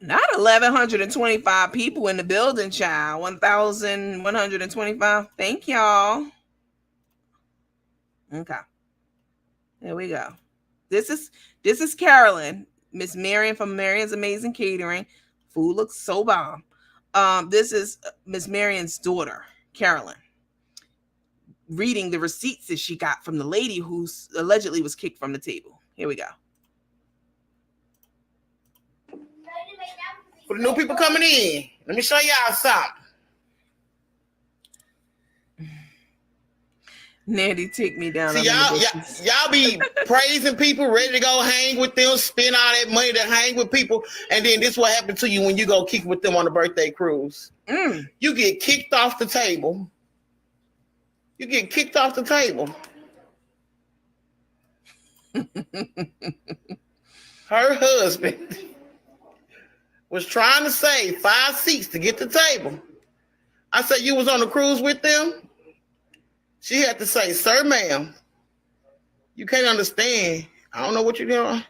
Not 1,125 people in the building, child. 1,125. Thank y'all. Okay. There we go. This is Carolyn, Miss Marion from Marion's Amazing Catering. Food looks so bomb. This is Miss Marion's daughter, Carolyn, reading the receipts that she got from the lady who allegedly was kicked from the table. Here we go. For the new people coming in, let me show y'all something. Nandy, take me down. See, y'all be praising people, ready to go hang with them, spend all that money to hang with people, and then this what happened to you when you go kick with them on the birthday cruise. You get kicked off the table. You get kicked off the table. her husband was trying to save 5 seats to get the table. I said, you was on the cruise with them? She had to say, sir, ma'am, you can't understand. I don't know what you're doing.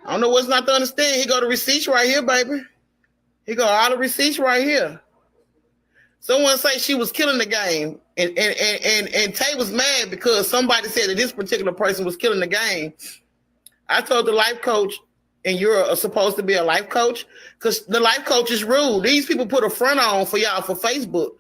I don't know what's not to understand. He go the receipts right here, baby. He go all the receipts right here. Someone say she was killing the game, and Tay was mad because somebody said that this particular person was killing the game. I told the life coach, and you're supposed to be a life coach, because the life coach is rude. These people put a front on for y'all for Facebook.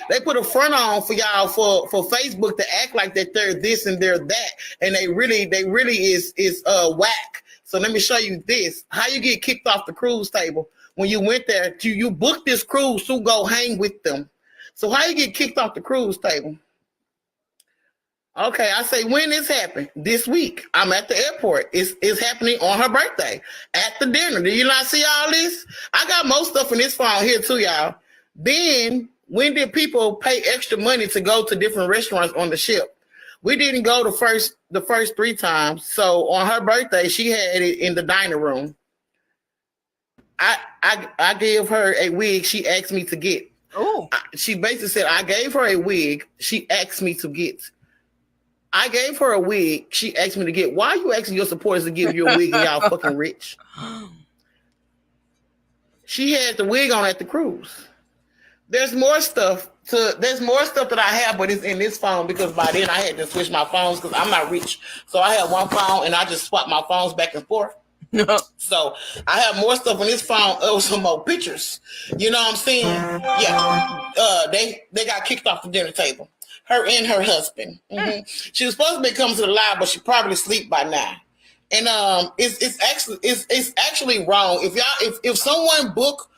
They put a front on for y'all for Facebook to act like that they're this and they're that, and they really is whack. So let me show you this. How you get kicked off the cruise table when you went there you booked this cruise to go hang with them. So how you get kicked off the cruise table? Okay, I say, when this happened? This week. I'm at the airport. It's happening on her birthday at the dinner. Do you not see all this? I got most stuff in this phone here too, y'all. Then when did people pay extra money to go to different restaurants on the ship? We didn't go the first 3 times. So on her birthday, she had it in the dining room. I gave her a wig she asked me to get. Oh. She basically said, I gave her a wig she asked me to get. I gave her a wig she asked me to get. Why are you asking your supporters to give you a wig and y'all fucking rich? She had the wig on at the cruise. There's more stuff that I have, but it's in this phone because by then I had to switch my phones because I'm not rich. So I have one phone and I just swap my phones back and forth. So I have more stuff in this phone. Some more pictures. You know what I'm saying? Yeah. They got kicked off the dinner table. Her and her husband. Mm-hmm. She was supposed to be coming to the live, but she probably asleep by now. And it's actually wrong. If someone book,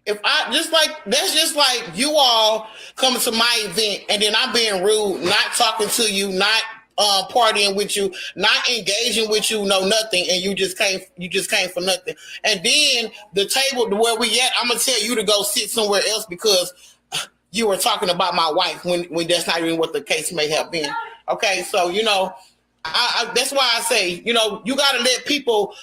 that's just like you all coming to my event and then I'm being rude, not talking to you, not partying with you, not engaging with you, no nothing, and you just came for nothing. And then the table where we at, I'm gonna tell you to go sit somewhere else because you were talking about my wife when that's not even what the case may have been. Okay, so I that's why I say, you gotta let people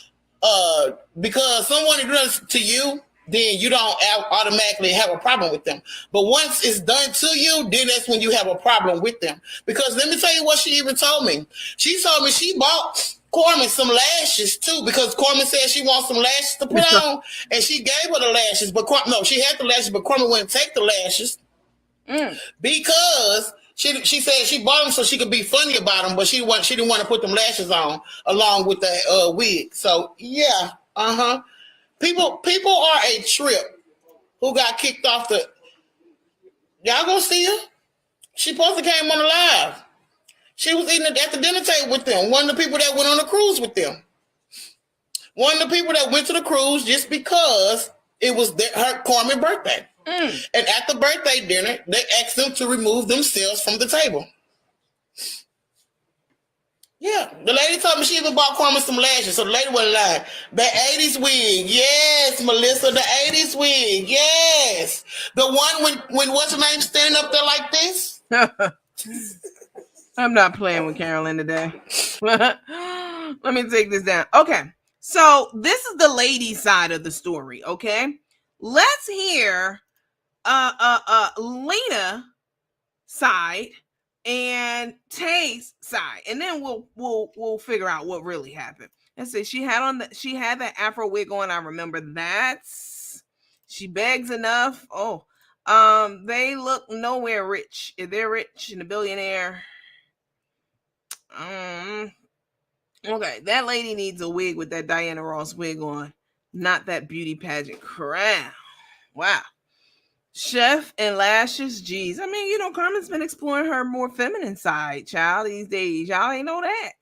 because someone does to you, then you don't automatically have a problem with them. But once it's done to you, then that's when you have a problem with them. Because let me tell you what she even told me. She told me she bought Carmen some lashes too, because Carmen said she wants some lashes to put on, and she gave her the lashes. But she had the lashes, but Carmen wouldn't take the lashes because she said she bought them so she could be funny about them, but she didn't want to put them lashes on along with the wig. So yeah, People are a trip who got kicked off the. Y'all gonna see her? She supposed to came on the live. She was eating at the dinner table with them. One of the people that went on the cruise with them. One of the people that went to the cruise just because it was her Carmen birthday. And at the birthday dinner, they asked them to remove themselves from the table. Yeah, the lady told me she even bought Carmen some lashes, so the lady wasn't lying. The 80s wig, yes, Melissa, the 80s wig, yes. The one when what's her name standing up there like this? I'm not playing with Carolyn today. Let me take this down. Okay, so this is the lady side of the story, okay? Let's hear Lena side and Tay's side, and then we'll figure out what really happened. Let's see. She had that Afro wig on. I remember that. She begs enough. Oh, they look nowhere rich. If they're rich and a billionaire, okay, that lady needs a wig with that Diana Ross wig on, not that beauty pageant crown. Wow. Chef and lashes, geez. I mean, Carmen's been exploring her more feminine side, child, these days. Y'all ain't know that.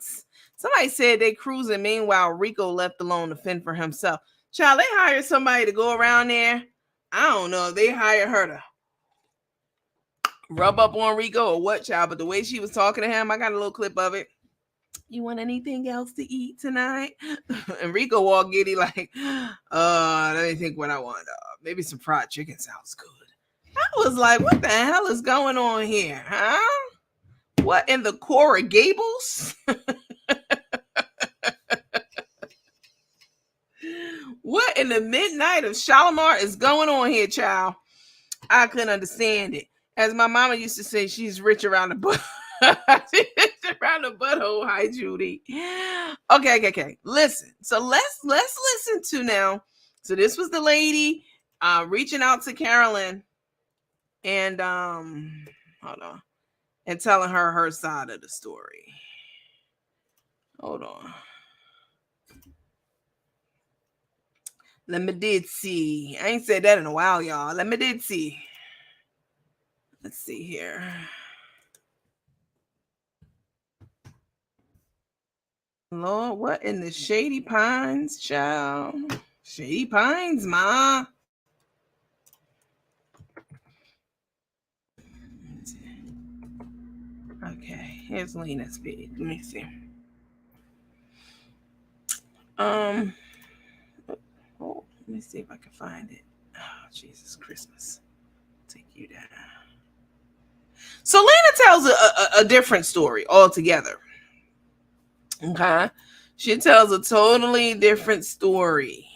Somebody said they cruising. Meanwhile, Rico left alone to fend for himself. Child, they hired somebody to go around there. I don't know if they hired her to rub up on Rico or what, child, but the way she was talking to him, I got a little clip of it. You want anything else to eat tonight? And Rico all giddy like, let me think what I want. Maybe some fried chicken sounds good. I was like, what the hell is going on here, huh? What in the Cora Gables? in the midnight of Shalimar is going on here, child? I couldn't understand it. As my mama used to say, she's rich around the butt. She's rich around the butthole. Hi, Judy. Okay. Listen. So let's listen to now. So this was the lady reaching out to Carolyn and hold on, and telling her side of the story. Hold on. Let me did see. I ain't said that in a while, y'all. Let me did see. Let's see here. Lord, what in the Shady Pines, child? Shady Pines, ma. Okay, here's Lena's page. Let me see. Oh, let me see if I can find it. Oh, Jesus Christmas. Take you down. So Lena tells a different story altogether. Okay. She tells a totally different story.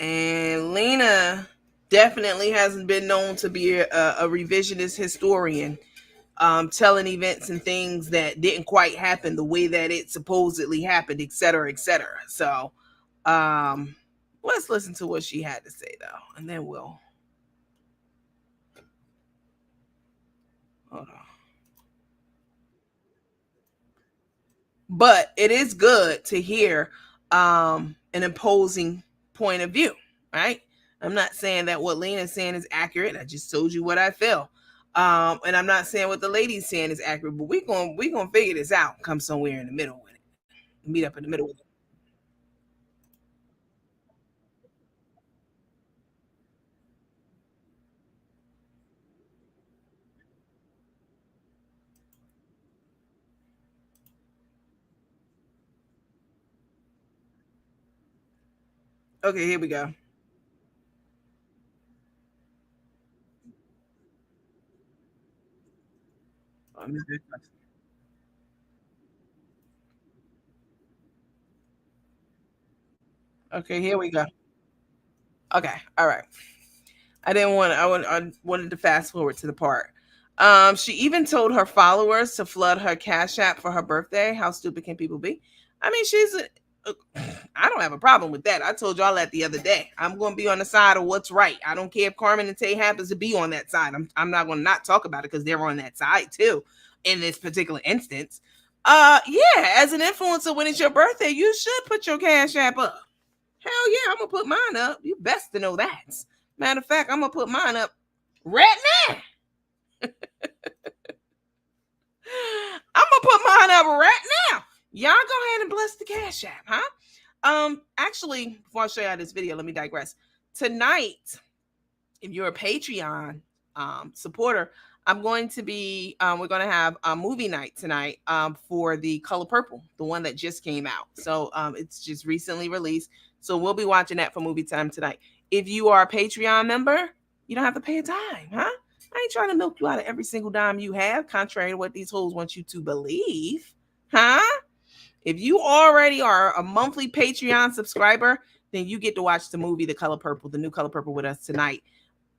And Lena definitely hasn't been known to be a revisionist historian, telling events and things that didn't quite happen the way that it supposedly happened, et cetera, et cetera. So let's listen to what she had to say, though, and then we'll... Hold on. But it is good to hear an opposing point of view, right? I'm not saying that what Lena's saying is accurate. I just told you what I feel. And I'm not saying what the lady's saying is accurate, but we're gonna figure this out, come somewhere in the middle with it. Meet up in the middle with it. Okay, here we go. Okay, here we go. Okay, all right. I wanted to fast forward to the part. She even told her followers to flood her Cash App for her birthday. How stupid can people be? I mean, I don't have a problem with that. I told y'all that the other day. I'm going to be on the side of what's right. I don't care if Carmen and Tay happens to be on that side. I'm not going to not talk about it because they're on that side too in this particular instance. Yeah, as an influencer, when it's your birthday, you should put your Cash App up. Hell yeah, I'm going to put mine up. You best to know that. Matter of fact, I'm going to put mine up right now. I'm going to put mine up right now. Y'all go ahead and bless the Cash App, huh? Actually, before I show y'all this video, let me digress. Tonight, if you're a Patreon supporter, I'm going to be, we're going to have a movie night tonight for The Color Purple, the one that just came out. So it's just recently released. So we'll be watching that for movie time tonight. If you are a Patreon member, you don't have to pay a dime, huh? I ain't trying to milk you out of every single dime you have, contrary to what these hoes want you to believe, huh? If you already are a monthly Patreon subscriber, then you get to watch the movie The Color Purple, the new Color Purple, with us tonight,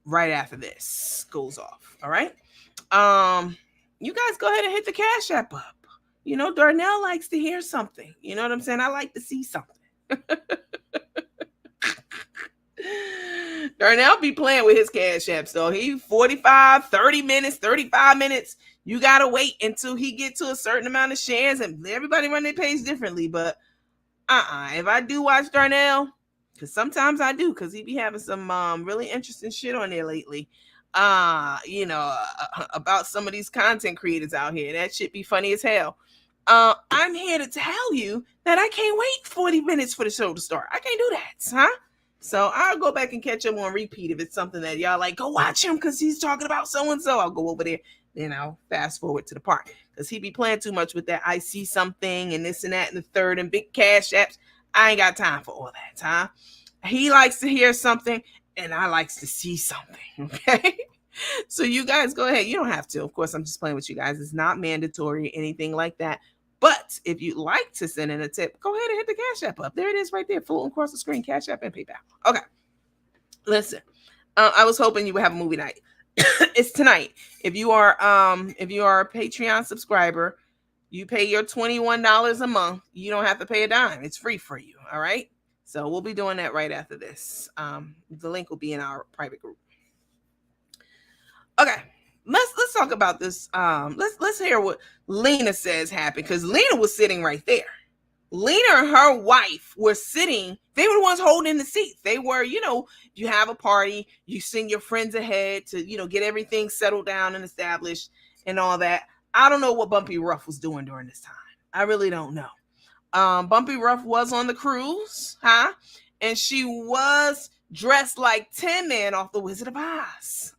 right after this goes off. All right. You guys go ahead and hit the Cash App up. You know, Darnell likes to hear something. You know what I'm saying? I like to see something. Darnell be playing with his Cash App. So he 45, 30 minutes, 35 minutes. You got to wait until he get to a certain amount of shares, and everybody run their page differently. But if I do watch Darnell, because sometimes I do, because he be having some really interesting shit on there lately. You know, about some of these content creators out here. That shit be funny as hell. I'm here to tell you that I can't wait 40 minutes for the show to start. I can't do that, huh? So I'll go back and catch him on repeat if it's something that y'all like. Go watch him because he's talking about so and so. I'll go over there. Then I'll fast forward to the part because he be playing too much with that. I see something and this and that and the third and big Cash Apps. I ain't got time for all that, huh? He likes to hear something and I likes to see something. Okay. So you guys go ahead. You don't have to. Of course, I'm just playing with you guys. It's not mandatory, anything like that. But if you'd like to send in a tip, go ahead and hit the Cash App up. There it is right there, floating across the screen, Cash App and PayPal. Okay. Listen, I was hoping you would have a movie night. It's tonight. If you are a Patreon subscriber, you pay your $21 a month. You don't have to pay a dime. It's free for you. All right. So we'll be doing that right after this. The link will be in our private group. Okay. Let's talk about this. Let's hear what Lena says happened, because Lena was sitting right there. Lena and her wife were sitting. They were the ones holding the seats. They were, you have a party, you send your friends ahead to, get everything settled down and established and all that. I don't know what Bumpy Ruff was doing during this time. I really don't know. Bumpy Ruff was on the cruise, and she was dressed like Tin Man off The Wizard of Oz,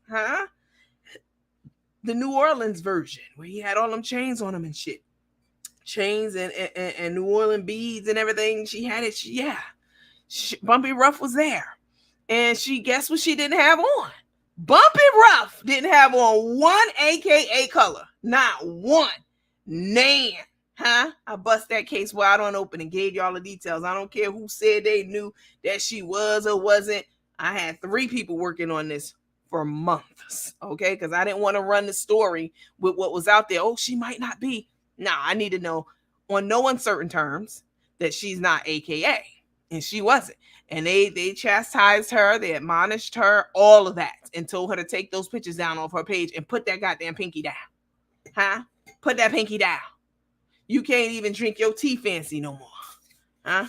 the New Orleans version, where he had all them chains on him and shit. Chains and New Orleans beads and everything. She had it. Bumpy Ruff was there. And guess what she didn't have on? Bumpy Ruff didn't have on one AKA color. Not one. Nan. I bust that case wide on open and gave y'all the details. I don't care who said they knew that she was or wasn't. I had 3 people working on this for months. Okay? Because I didn't want to run the story with what was out there. Oh, she might not be. Now, I need to know on no uncertain terms that she's not AKA, and she wasn't. And they chastised her, they admonished her, all of that, and told her to take those pictures down off her page and put that goddamn pinky down. Put that pinky down. You can't even drink your tea fancy no more.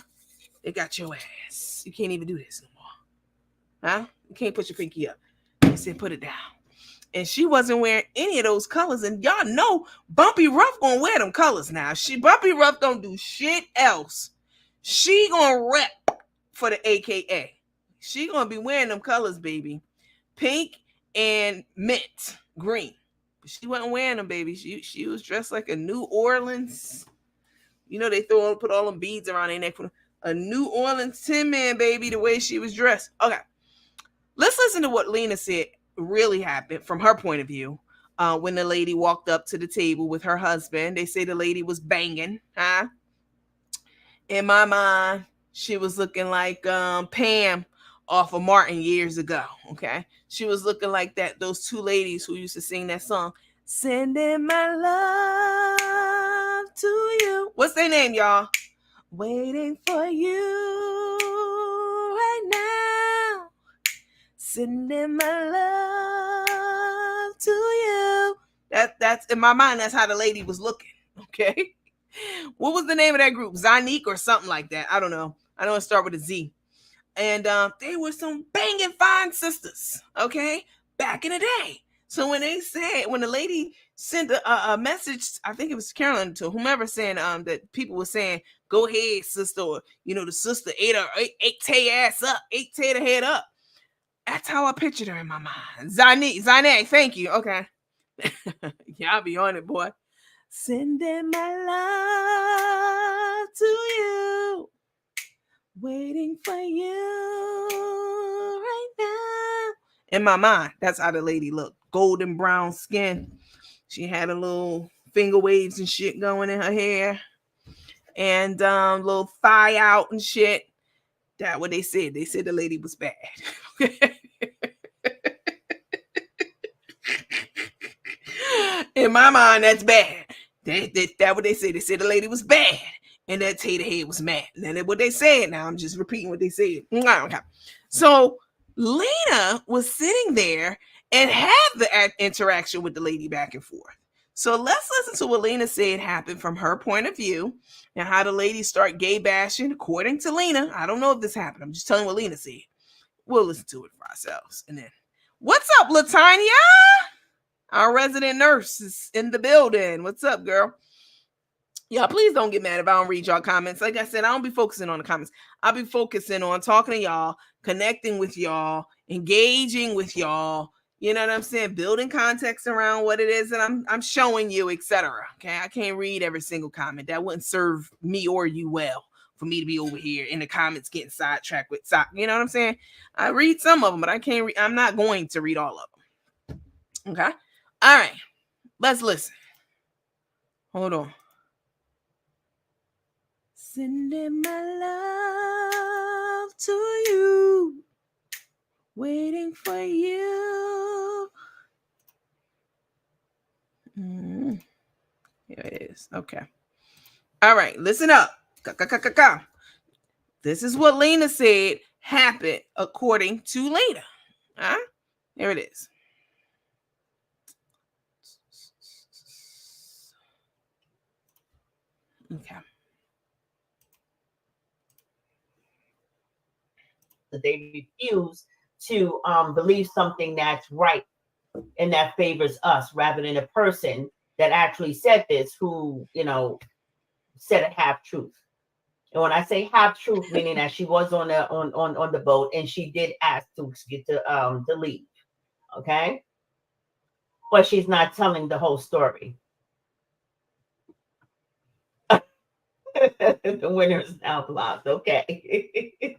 They got your ass. You can't even do this no more. You can't put your pinky up. They said put it down. And she wasn't wearing any of those colors. And y'all know Bumpy Ruff gonna wear them colors now. Bumpy Ruff don't do shit else. She gonna rep for the AKA. She gonna be wearing them colors, baby. Pink and mint green. But she wasn't wearing them, baby. She was dressed like a New Orleans. They put all them beads around their neck. A New Orleans Tin Man, baby, the way she was dressed. Okay. Let's listen to what Lena said really happened from her point of view when the lady walked up to the table with her husband. They say the lady was banging. In my mind, she was looking like Pam off of Martin years ago. Okay, she was looking like those 2 ladies who used to sing that song, "Sending My Love to You." What's their name, y'all? Waiting for you right now. Sending my love to you. That's in my mind. That's how the lady was looking. Okay. What was the name of that group? Zanique or something like that. I don't know. I know it started with a Z. And they were some banging fine sisters. Okay. Back in the day. So when the lady sent a message, I think it was Carolyn to whomever, saying that people were saying, "Go ahead, sister," or the sister ate her ass up, ate the head up. That's how I pictured her in my mind. Zane, thank you. Okay. Y'all be on it, boy. Sending my love to you. Waiting for you right now. In my mind, that's how the lady looked. Golden brown skin. She had a little finger waves and shit going in her hair. And little thigh out and shit. That's what they said. They said the lady was bad. In my mind, that's bad. That's what they said. They said the lady was bad. And that Tater Head was mad. And that's what they said. Now I'm just repeating what they said. Okay. So Lena was sitting there and had the interaction with the lady back and forth. So let's listen to what Lena said happened from her point of view and how the ladies start gay bashing according to Lena. I don't know if this happened. I'm just telling what Lena said. We'll listen to it for ourselves. And then, what's up, Latanya? Our resident nurse is in the building. What's up, girl? Y'all, please don't get mad if I don't read y'all comments. Like I said, I don't be focusing on the comments. I'll be focusing on talking to y'all, connecting with y'all, engaging with y'all. You know what I'm saying? Building context around what it is that I'm showing you, etc. Okay, I can't read every single comment. That wouldn't serve me or you well for me to be over here in the comments getting sidetracked with you know what I'm saying? I read some of them, but I can't read. I'm not going to read all of them. Okay. All right. Let's listen. Hold on. Sending my love to you. Waiting for you. Here it is. Okay. All right. Listen up. This is what Lena said happened according to Lena. There it is. Okay. They refuse to believe something that's right and that favors us rather than a person that actually said this who, you know, said a half truth. And when I say half truth, meaning that she was on the boat and she did ask to get to leave. Okay. But she's not telling the whole story. The winner is now blocked. Okay.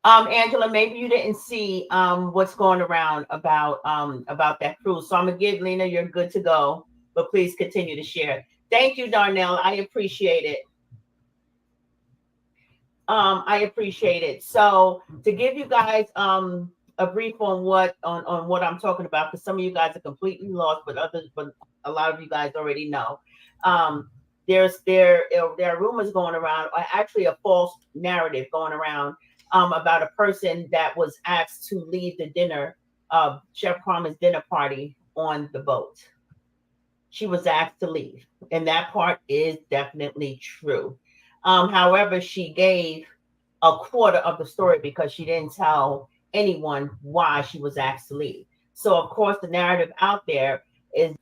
Angela, maybe you didn't see what's going around about that cruise. So I'm gonna give Lena, you're good to go, but please continue to share. Thank you, Darnell. I appreciate it. I appreciate it. So to give you guys a brief on what I'm talking about, because some of you guys are completely lost, but a lot of you guys already know. There are rumors going around, or actually a false narrative going around about a person that was asked to leave the dinner, Chef Carmen's dinner party on the boat. She was asked to leave, and that part is definitely true. However, she gave a quarter of the story because she didn't tell anyone why she was asked to leave. So, of course, the narrative out there is...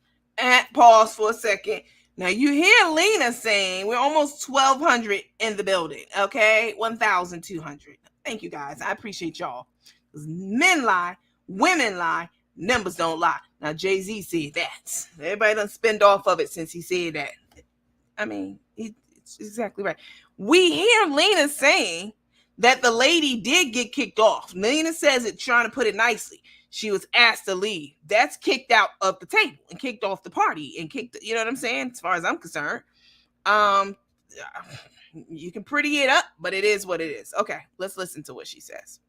Pause for a second. Now, you hear Lena saying we're almost 1,200 in the building, okay? 1,200. Thank you, guys. I appreciate y'all. Men lie, women lie, numbers don't lie. Now, Jay-Z said that. Everybody done spend off of it since he said that. I mean, it's exactly right. We hear Lena saying that the lady did get kicked off. Lena says it trying to put it nicely. She was asked to leave. That's kicked out of the table and kicked off the party and kicked, you know what I'm saying? As far as I'm concerned. You can pretty it up, but it is what it is. Okay, let's listen to what she says.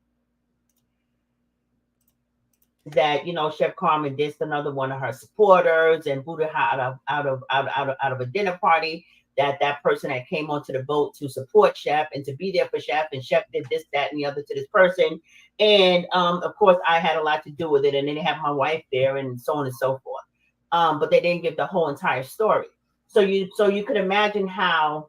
That, you know, Chef Carmen dissed another one of her supporters and booted her out of a dinner party. That person that came onto the boat to support Chef and to be there for Chef, and Chef did this, that, and the other to this person. And of course, I had a lot to do with it, and then they have my wife there, and so on and so forth. But they didn't give the whole entire story. So you could imagine how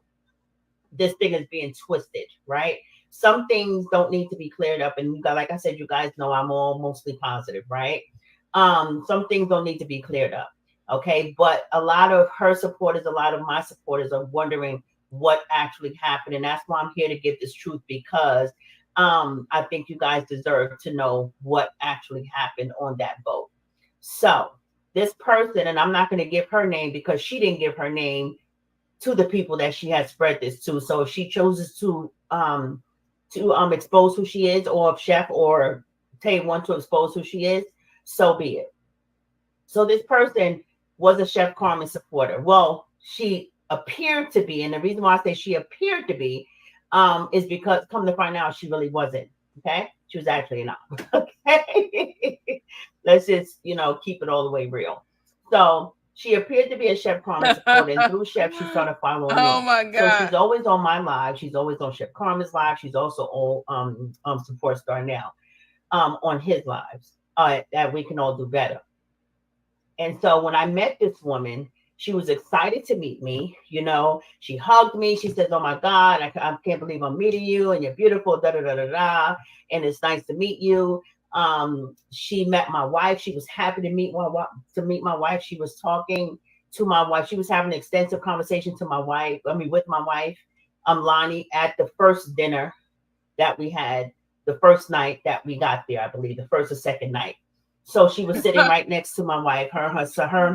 this thing is being twisted, right? Some things don't need to be cleared up, and like I said, you guys know I'm all mostly positive, right? Some things don't need to be cleared up. Okay, but a lot of her supporters, a lot of my supporters are wondering what actually happened. And that's why I'm here to get this truth, because I think you guys deserve to know what actually happened on that boat. So this person, and I'm not going to give her name because she didn't give her name to the people that she had spread this to. So if she chooses to expose who she is, or if Chef or Tay want to expose who she is, so be it. So this person was a Chef Carmen supporter. Well, she appeared to be, and the reason why I say she appeared to be is because, come to find out, she really wasn't. Okay, she was actually not. Okay, let's just keep it all the way real. So she appeared to be a Chef Carmen supporter, and through Chef, she started following me. Oh my God! So she's always on my live. She's always on Chef Carmen's live. She's also on Support Star now on his lives. That we can all do better. And so when I met this woman, she was excited to meet me. She hugged me. She says, "Oh my God, I can't believe I'm meeting you, and you're beautiful, da da da da da. And it's nice to meet you." She met my wife. She was happy to meet my wife. She was talking to my wife. She was having an extensive conversation with my wife, Lonnie, at the first dinner that we had, the first night that we got there, I believe, the first or second night. So she was sitting right next to my wife. Her and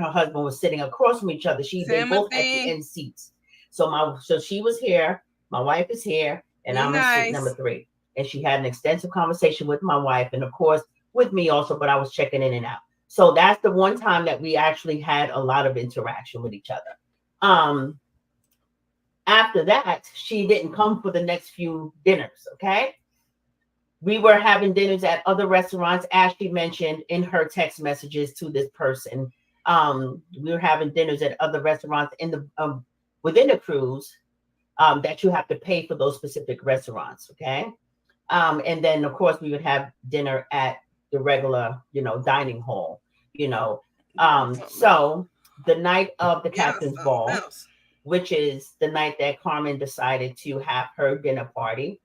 her husband was sitting across from each other. They both at the end seats. So she was here, my wife is here, and I'm in seat number 3. And she had an extensive conversation with my wife, and of course with me also, but I was checking in and out. So that's the one time that we actually had a lot of interaction with each other. After that, she didn't come for the next few dinners. Okay. We were having dinners at other restaurants, as she mentioned in her text messages to this person. We were having dinners at other restaurants in the within the cruise that you have to pay for those specific restaurants. Okay. And then of course we would have dinner at the regular, dining hall, So the night of the captain's ball, which is the night that Carmen decided to have her dinner party,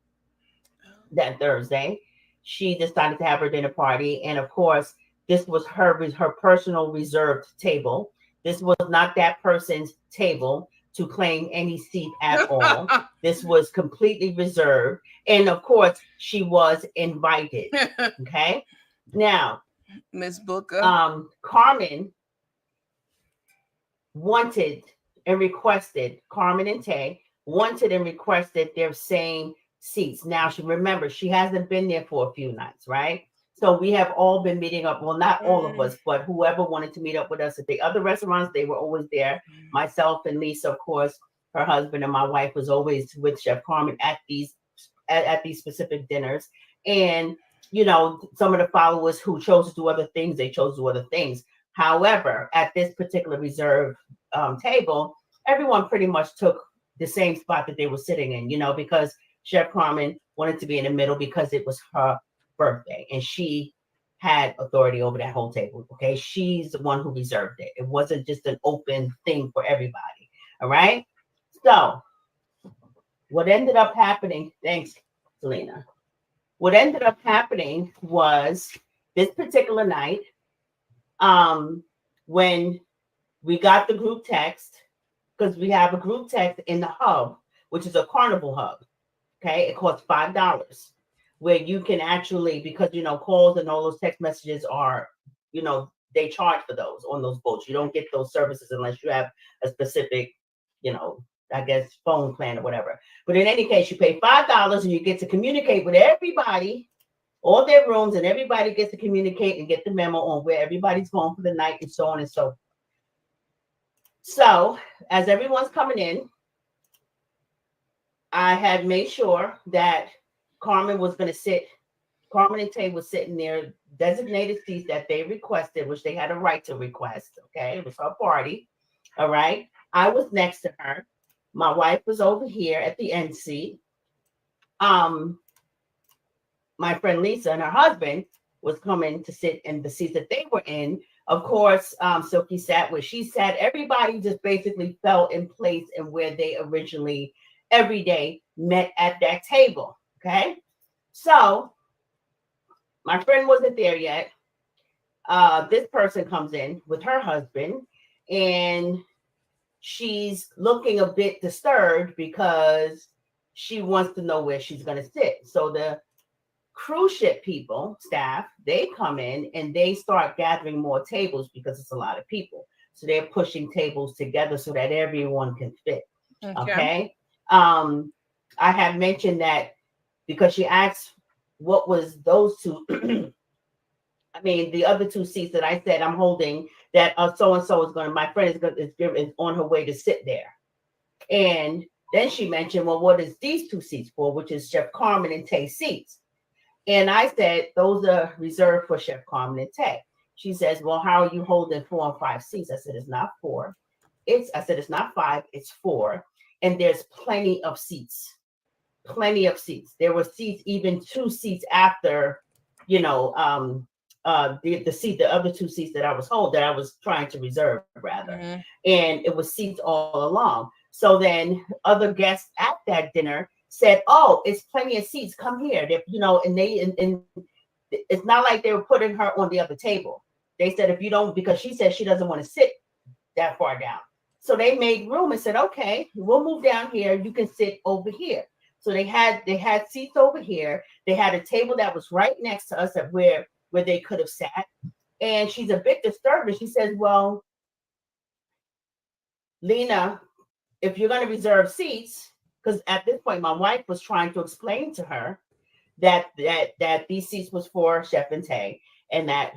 that Thursday, she decided to have her dinner party. And of course, this was her personal reserved table. This was not that person's table to claim any seat at all. This was completely reserved. And of course, she was invited. Okay. Now, Miss Booker. Carmen wanted and requested, Carmen and Tay wanted and requested their same seats. Now, she hasn't been there for a few nights, right? So we have all been meeting up. Well, not all of us, but whoever wanted to meet up with us at the other restaurants, they were always there. Myself and Lisa, of course, her husband and my wife was always with Chef Carmen at these specific dinners. And, some of the followers who chose to do other things, they chose to do other things. However, at this particular reserve table, everyone pretty much took the same spot that they were sitting in, because Chef Carmen wanted to be in the middle because it was her birthday and she had authority over that whole table. Okay. She's the one who reserved it. It wasn't just an open thing for everybody. All right. So what ended up happening, thanks, Selena. What ended up happening was this particular night, when we got the group text, because we have a group text in the hub, which is a Carnival hub. Okay. It costs $5, where you can actually, because, calls and all those text messages are, they charge for those on those boats. You don't get those services unless you have a specific, I guess, phone plan or whatever. But in any case, you pay $5 and you get to communicate with everybody, all their rooms, and everybody gets to communicate and get the memo on where everybody's going for the night and so on and so forth. So as everyone's coming in, I had made sure that Carmen and Tay was sitting there, designated seats that they requested, which they had a right to request. Okay. It was her party. All right. I was next to her. My wife was over here at the end seat. My friend Lisa and her husband was coming to sit in the seats that they were in. Of course, Silky sat where she sat. Everybody just basically fell in place and where they originally every day met at that table. Okay. So my friend wasn't there yet. This person comes in with her husband and she's looking a bit disturbed because she wants to know where she's going to sit. So the cruise ship staff, they come in and they start gathering more tables because it's a lot of people. So they're pushing tables together so that everyone can fit. Okay. I have mentioned that because she asked what was those two. I mean, the other two seats that I said I'm holding that so-and-so is going to, my friend is on her way to sit there. And then she mentioned, well, what is these two seats for, which is Chef Carmen and Tay's seats. And I said, those are reserved for Chef Carmen and Tay. She says, well, how are you holding 4 and 5 seats? I said, it's not 4. It's not 5, it's 4. And there's plenty of seats. Plenty of seats. There were seats, even 2 seats after, the other 2 seats that I was trying to reserve rather. Mm-hmm. And it was seats all along. So then other guests at that dinner said, oh, it's plenty of seats. Come here. And it's not like they were putting her on the other table. They said, if you don't, because she said she doesn't want to sit that far down. So they made room and said, okay, we'll move down here. You can sit over here. So they had seats over here. They had a table that was right next to us at where they could have sat. And she's a bit disturbed. And she says, well, Lena, if you're going to reserve seats, because at this point, my wife was trying to explain to her that these seats was for Chef and Tay, and that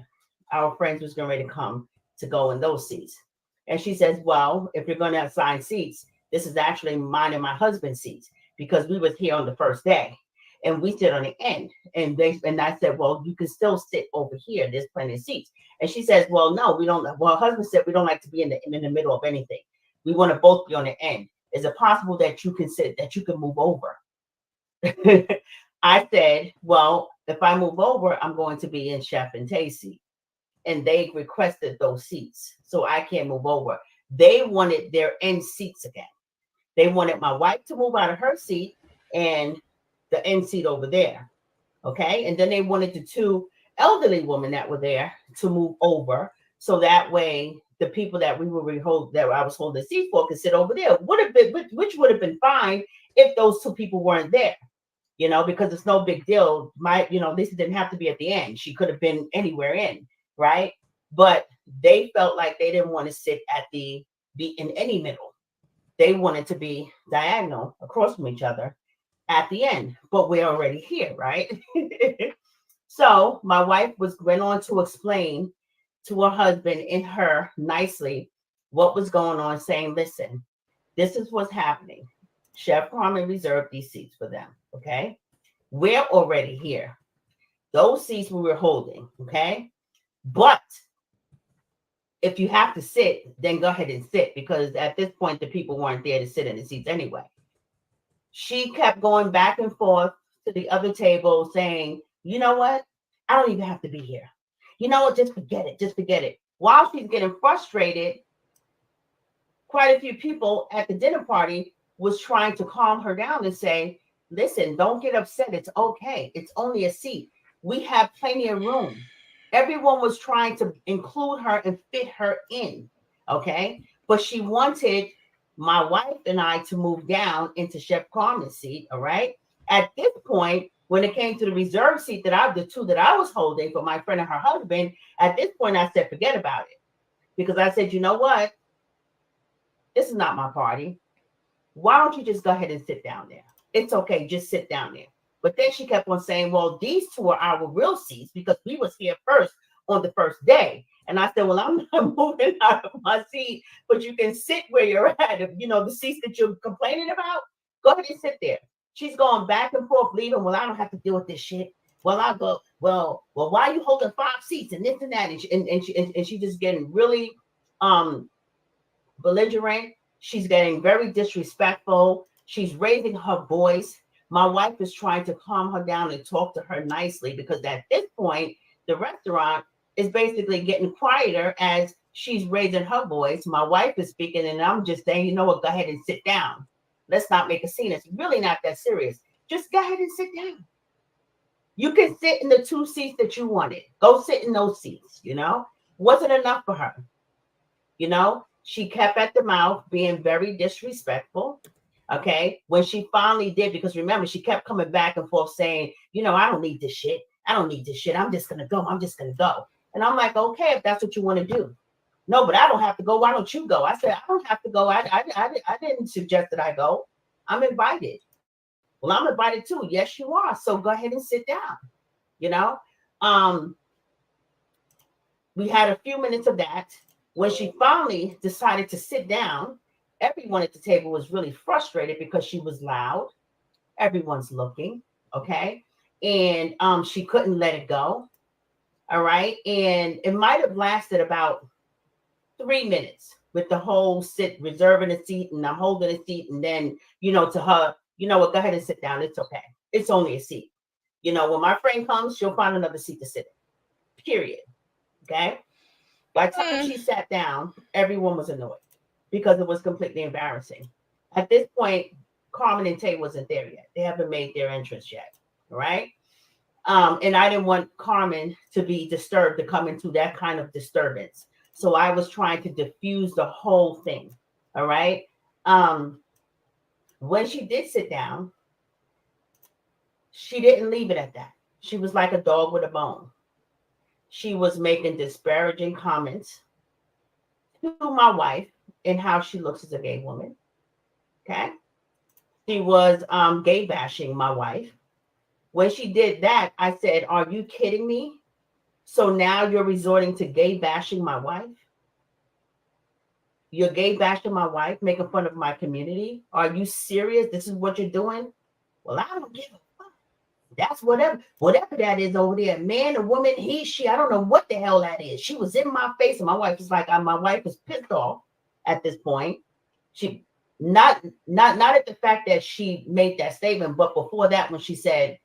our friends was going to come to go in those seats. And she says, well, if you're going to assign seats, this is actually mine and my husband's seats because we was here on the first day and we sit on the end. And I said, well, you can still sit over here. There's plenty of seats. And she says, well, no, we don't. Well, her husband said we don't like to be in the middle of anything. We want to both be on the end. Is it possible that you can sit, that you can move over? I said, well, if I move over, I'm going to be in Chef and Tay's seat. And they requested those seats. So I can't move over. They wanted their end seats again. They wanted my wife to move out of her seat and the end seat over there. Okay. And then they wanted the two elderly women that were there to move over. So that way the people that I was holding the seat for could sit over there. Which would have been fine if those two people weren't there. Because it's no big deal. Lisa didn't have to be at the end. She could have been anywhere in, right? But they felt like they didn't want to be in any middle. They wanted to be diagonal across from each other at the end. But we're already here, right? So my wife went on to explain to her husband and her nicely what was going on, saying, listen, this is what's happening. Chef Carmen reserved these seats for them. Okay. We're already here. Those seats we were holding. Okay. But if you have to sit, then go ahead and sit, because at this point, the people weren't there to sit in the seats anyway. She kept going back and forth to the other table saying, you know what? I don't even have to be here. You know what? Just forget it. Just forget it. While she's getting frustrated, quite a few people at the dinner party was trying to calm her down and say, listen, don't get upset. It's okay. It's only a seat. We have plenty of room. Everyone was trying to include her and fit her in. Okay. But she wanted my wife and I to move down into Chef Carmen's seat. All right. At this point, when it came to the reserve seat the two that I was holding for my friend and her husband, at this point, I said, forget about it. Because I said, you know what? This is not my party. Why don't you just go ahead and sit down there? It's okay. Just sit down there. But then she kept on saying, well, these two are our real seats because we was here first on the first day. And I said, well, I'm not moving out of my seat, but you can sit where you're at. If, the seats that you're complaining about, go ahead and sit there. She's going back and forth, leaving. Well, I don't have to deal with this shit. Well, I go, well, why are you holding 5 seats and this and that? And she just getting really belligerent. She's getting very disrespectful. She's raising her voice. My wife is trying to calm her down and talk to her nicely, because at this point, the restaurant is basically getting quieter as she's raising her voice. My wife is speaking, and I'm just saying, you know what, go ahead and sit down. Let's not make a scene. It's really not that serious. Just go ahead and sit down. You can sit in the 2 seats that you wanted. Go sit in those seats, Wasn't enough for her. She kept at the mouth, being very disrespectful. Okay. When she finally did, because remember, she kept coming back and forth saying, I don't need this shit. I don't need this shit. I'm just going to go. I'm just going to go. And I'm like, okay, if that's what you want to do. No, but I don't have to go. Why don't you go? I said, I don't have to go. I didn't suggest that I go. I'm invited. Well, I'm invited too. Yes, you are. So go ahead and sit down. We had a few minutes of that. When she finally decided to sit down, everyone at the table was really frustrated because she was loud. Everyone's looking, okay? And she couldn't let it go, all right? And it might have lasted about 3 minutes with the whole reserving a seat, and I'm holding a seat, and then, to her, go ahead and sit down. It's okay. It's only a seat. When my friend comes, she'll find another seat to sit in, period, okay? By the time she sat down, everyone was annoyed because it was completely embarrassing. At this point, Carmen and Tay wasn't there yet. They haven't made their entrance yet, right? And I didn't want Carmen to be disturbed, to come into that kind of disturbance. So I was trying to diffuse the whole thing, all right? When she did sit down, she didn't leave it at that. She was like a dog with a bone. She was making disparaging comments to my wife and how she looks as a gay woman. Okay. She was gay bashing my wife. When she did that, I said, are you kidding me? So now you're resorting to gay bashing my wife? You're gay bashing my wife, making fun of my community. Are you serious? This is what you're doing? Well, I don't give a fuck. That's whatever that is over there. Man, a woman, he, she. I don't know what the hell that is. She was in my face, and my wife is like, my wife is pissed off at this point. She not at the fact that she made that statement, but before that, when she said,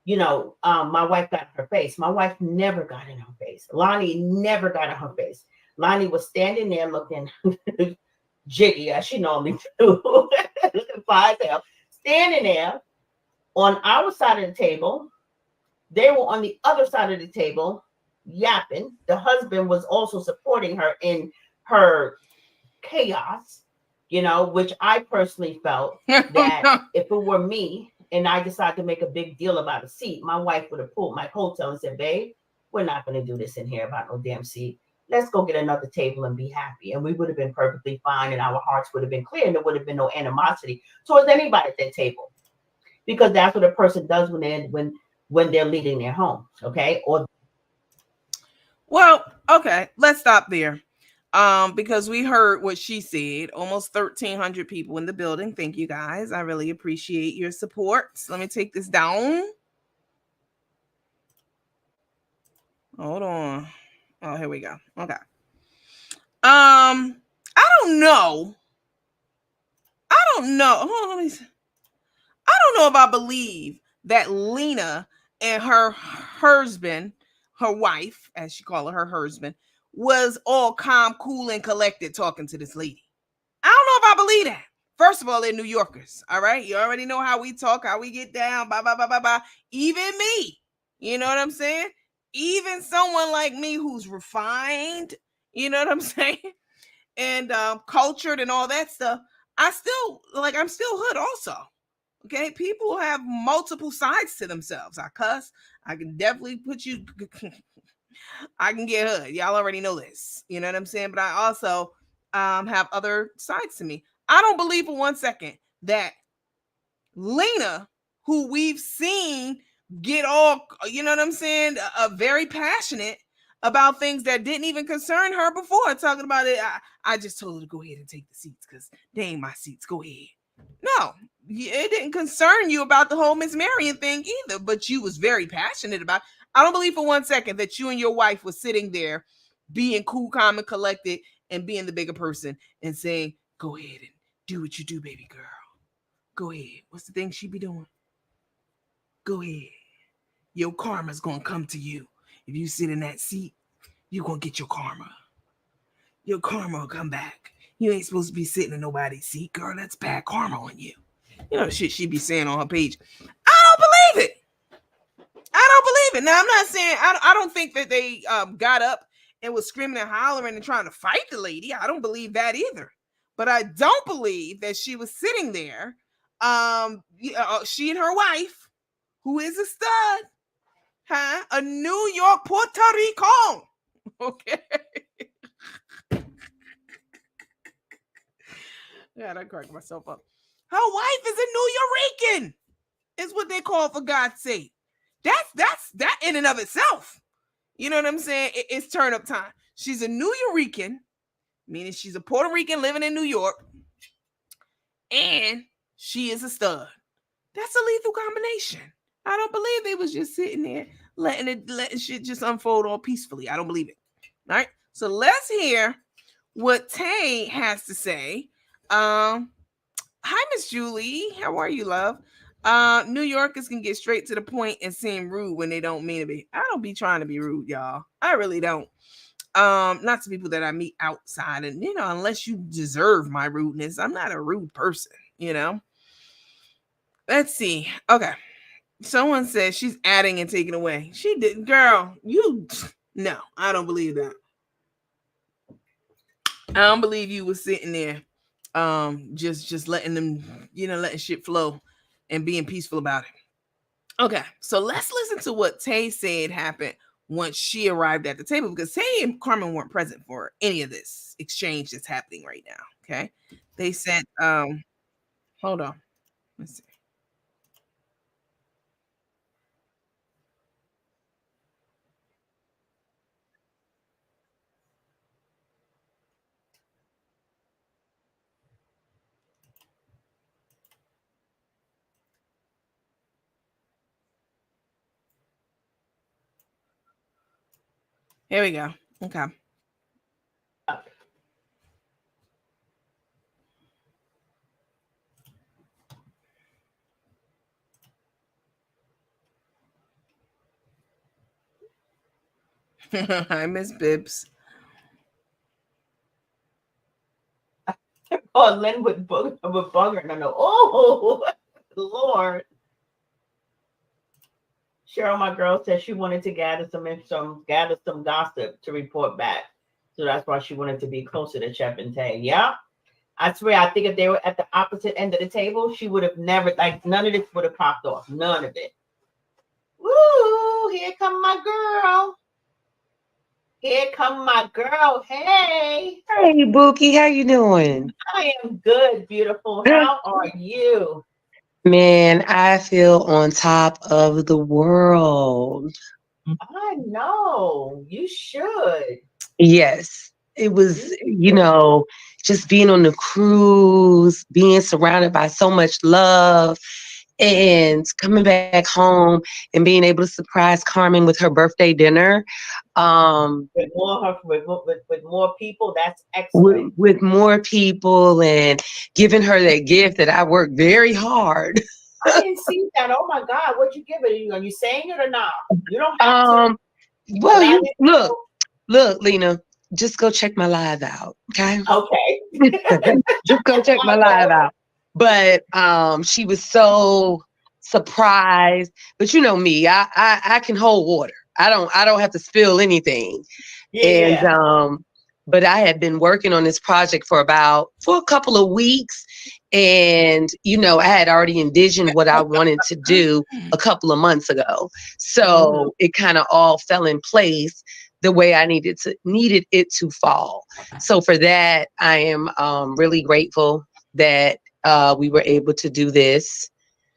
my wife got in her face. My wife never got in her face. Lonnie never got in her face. Lonnie was standing there looking jiggy as she normally do, looking fine as hell, standing there on our side of the table. They were on the other side of the table yapping. The husband was also supporting her in her chaos, which I personally felt that if it were me and I decided to make a big deal about a seat, my wife would have pulled my coattail and said, babe, we're not going to do this in here about no damn seat. Let's go get another table and be happy. And we would have been perfectly fine and our hearts would have been clear and there would have been no animosity towards anybody at that table. Because that's what a person does when they're leading their home. Okay. Well, okay, let's stop there. Because we heard what she said. Almost 1,300 people in the building. Thank you guys. I really appreciate your support. Let me take this down. Hold on. Oh, here we go. Okay. I don't know. Hold on, let me see. I don't know if I believe that Lena and her husband, her wife, as she called her husband, was all calm, cool, and collected talking to this lady. I don't know if I believe that. First of all, they're New Yorkers. All right. You already know how we talk, how we get down, blah, blah, blah, blah, blah. Even me. You know what I'm saying? Even someone like me who's refined, you know what I'm saying? And cultured and all that stuff. I'm still hood also. Okay. People have multiple sides to themselves. I cuss. I can definitely put you, I can get hood. Y'all already know this. You know what I'm saying? But I also have other sides to me. I don't believe for 1 second that Lena, who we've seen get all, you know what I'm saying, very passionate about things that didn't even concern her before, talking about it. I just told her to go ahead and take the seats because they ain't my seats. Go ahead. No, it didn't concern you about the whole Miss Marion thing either, but you was very passionate about. I don't believe for 1 second that you and your wife was sitting there being cool, calm, and collected and being the bigger person and saying, go ahead and do what you do, baby girl. Go ahead. What's the thing she be doing? Go ahead. Your karma's gonna come to you. If you sit in that seat, you're gonna get your karma. Your karma will come back. You ain't supposed to be sitting in nobody's seat, girl. That's bad karma on you. You know the shit she be saying on her page. I don't believe it. I don't believe it. Now I'm not saying I don't think that they got up and was screaming and hollering and trying to fight the lady. I don't believe that either. But I don't believe that she was sitting there. She and her wife, who is a stud, huh? A New York Puerto Rican. Okay. God, I cracked myself up. Her wife is a New Yorican. Is what they call, for God's sake. That's that in and of itself. You know what I'm saying? It's turn up time. She's a New Yorican, meaning she's a Puerto Rican living in New York, and she is a stud. That's a lethal combination. I don't believe they was just sitting there letting shit just unfold all peacefully. I don't believe it. All right. So let's hear what Tay has to say. Hi, Miss Julie. How are you, love? New Yorkers can get straight to the point and seem rude when they don't mean to be. I don't be trying to be rude, y'all. I really don't. Not to people that I meet outside, and unless you deserve my rudeness, I'm not a rude person, Let's see. Okay. Someone says she's adding and taking away. She did, girl. No, I don't believe that. I don't believe you was sitting there, just letting them, letting shit flow and being peaceful about it. Okay, so let's listen to what Tay said happened once she arrived at the table, because Tay and Carmen weren't present for any of this exchange that's happening right now. Okay, they said, hold on, let's see. Here we go. Okay. Hi, Miss Bibbs. Oh, Lynn with bugger. No. Oh, Lord. Cheryl, my girl, said she wanted to gather some gossip to report back. So that's why she wanted to be closer to Chef and Tay. Yeah. I swear, I think if they were at the opposite end of the table, she would have never, like, none of this would have popped off. None of it. Woo! Here come my girl. Here come my girl. Hey. Hey, Bookie, how you doing? I am good, beautiful. How are you? Man, I feel on top of the world. I know. You should. Yes, it was, just being on the cruise, being surrounded by so much love, and coming back home and being able to surprise Carmen with her birthday dinner. Um, With more people, that's with, excellent. with more people and giving her that gift that I worked very hard. I didn't see that. Oh my God, what'd you give it? Are you saying it or not? You don't have to. Um, But well, I you didn't look, Lena, just go check my live out, okay? Okay. Just go check my live out. But she was so surprised. But you know me, I can hold water. I don't have to spill anything. And Yeah. but I had been working on this project for a couple of weeks. And I had already envisioned what I wanted to do a couple of months ago. So it kind of all fell in place the way I needed it to fall. So for that, I am really grateful that we were able to do this.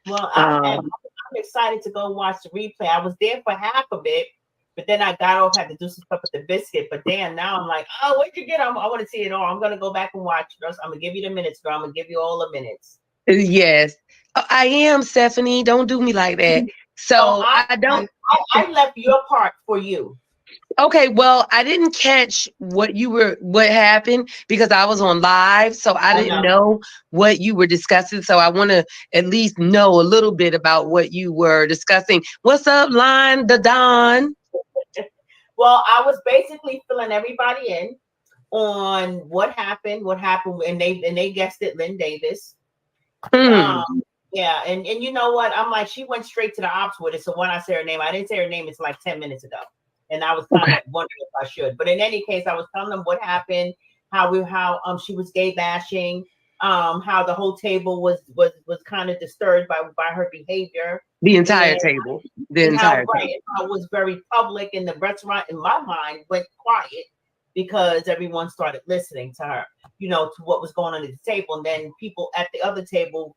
Well, I'm excited to go watch the replay. I was there for half of it, but then I got off, had to do some stuff with the biscuit. But damn, now I'm like, oh, what'd you get? I want to see it all. I'm gonna go back and watch. I'm gonna give you the minutes, girl. I'm gonna give you all the minutes. Yes, I am, Stephanie. Don't do me like that. Oh, So I don't. I left your part for you. Okay, well, I didn't catch what happened because I was on live, so I didn't know what you were discussing. So I want to at least know a little bit about what you were discussing. What's up, Line the Don? Well, I was basically filling everybody in on what happened, and they guessed it, Lynn Davis. Yeah, and you know what? I'm like, she went straight to the ops with it. So when I say her name, I didn't say her name until like 10 minutes ago. And I was kind of wondering if I should. But in any case, I was telling them what happened, how she was gay bashing, how the whole table was kind of disturbed by her behavior. The entire table. How it was very public, and the restaurant, in my mind, went quiet because everyone started listening to her, to what was going on at the table. And then people at the other table,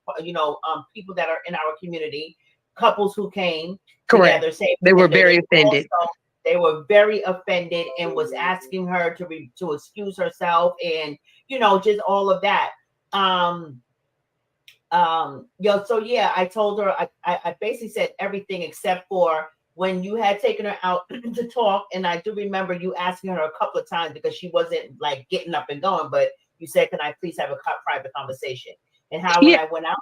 people that are in our community, couples who came together, say they were very offended. They were very offended and was asking her to excuse herself, and just all of that. So yeah, I told her, I basically said everything except for when you had taken her out to talk. And I do remember you asking her a couple of times because she wasn't like getting up and going, but you said, can I please have a private conversation? And how when I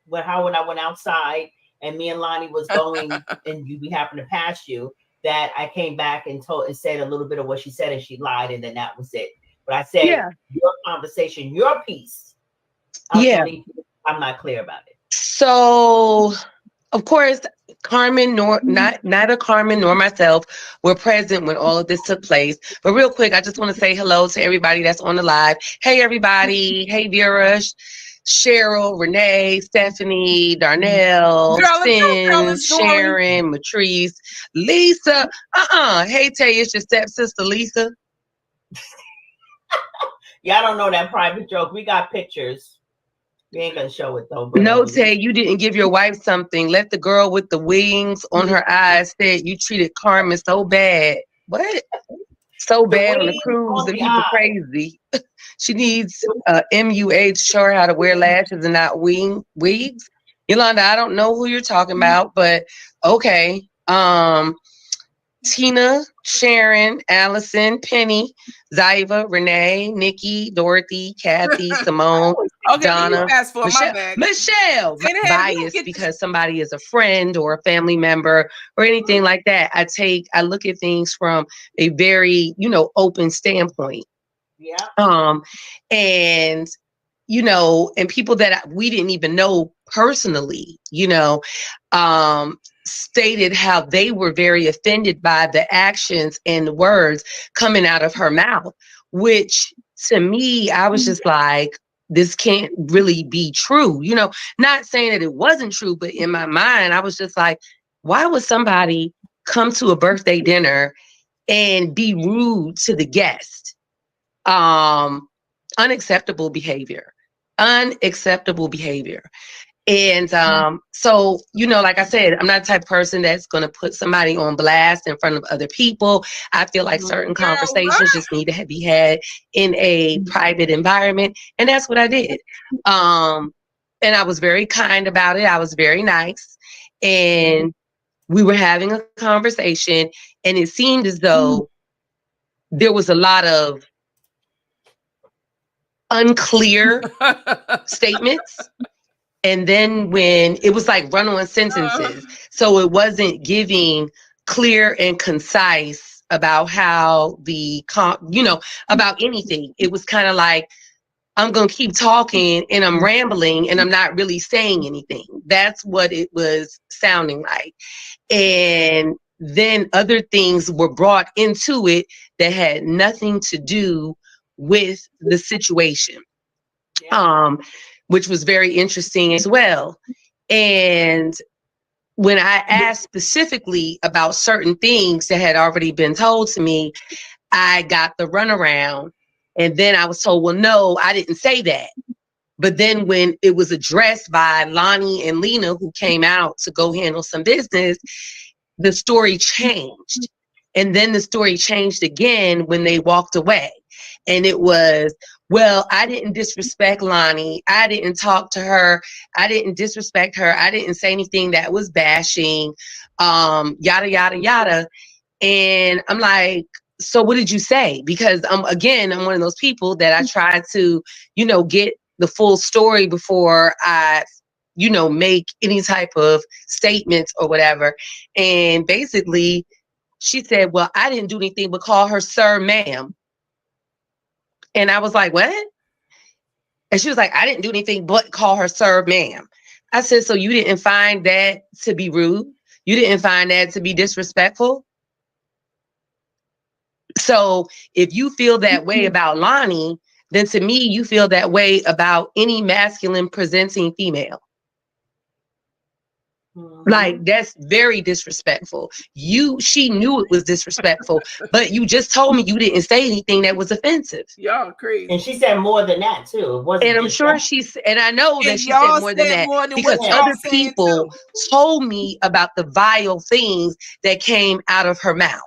went outside and me and Lonnie was going and we happened to pass you, that I came back and said a little bit of what she said, and she lied, and then that was it. But I said, your conversation, your piece. I'm not clear about it. So, of course, Carmen, neither Carmen nor myself were present when all of this took place. But real quick, I just want to say hello to everybody that's on the live. Hey, everybody. Hey, Vera, Cheryl, Renee, Stephanie, Darnell, Sin, Sharon, Matrice, Lisa. Hey, Tay, it's your stepsister, Lisa. Yeah, I don't know that private joke. We got pictures. We ain't gonna show it though. No, Tay, you didn't give your wife something. Let the girl with the wings on her eyes said you treated Carmen so bad. What? So bad on the cruise and people crazy. She needs MUH, show her how to wear lashes and not wigs. Yolanda, I don't know who you're talking about, but okay. Tina, Sharon, Allison, Penny, Zyva, Renee, Nikki, Dorothy, Kathy, Simone, Okay, you Donna, asked for my Michelle. bad. Michelle, Say it ahead, we don't biased get because somebody is a friend or a family member or anything like that. I look at things from a very, open standpoint. Yeah. And and people that we didn't even know personally, stated how they were very offended by the actions and the words coming out of her mouth, which to me, I was just like, this can't really be true. Not saying that it wasn't true, but in my mind, I was just like, why would somebody come to a birthday dinner and be rude to the guest? Unacceptable behavior. Unacceptable behavior. And so, like I said, I'm not the type of person that's going to put somebody on blast in front of other people. I feel like certain conversations just need to be had in a private environment. And that's what I did. And I was very kind about it. I was very nice. And we were having a conversation. And it seemed as though there was a lot of unclear statements. And then when it was like run-on sentences, so it wasn't giving clear and concise about how about anything. It was kind of like, I'm going to keep talking and I'm rambling and I'm not really saying anything. That's what it was sounding like. And then other things were brought into it that had nothing to do with the situation. Which was very interesting as well. And when I asked specifically about certain things that had already been told to me, I got the runaround. And then I was told, well, no, I didn't say that. But then when it was addressed by Lonnie and Lena, who came out to go handle some business, the story changed. And then the story changed again when they walked away. And it was, well, I didn't disrespect Lonnie. I didn't talk to her. I didn't disrespect her. I didn't say anything that was bashing, yada, yada, yada. And I'm like, so what did you say? Because I'm one of those people that I try to, get the full story before I, make any type of statements or whatever. And basically, she said, well, I didn't do anything but call her sir, ma'am. And I was like, what? And she was like, I didn't do anything but call her sir, ma'am. I said, so you didn't find that to be rude? You didn't find that to be disrespectful? So if you feel that way about Lonnie, then to me, you feel that way about any masculine presenting female. Like, that's very disrespectful. She knew it was disrespectful, but you just told me you didn't say anything that was offensive. Y'all crazy. And she said more than that too. It wasn't. And I'm sure and I know that she said more than that because other people told me about the vile things that came out of her mouth.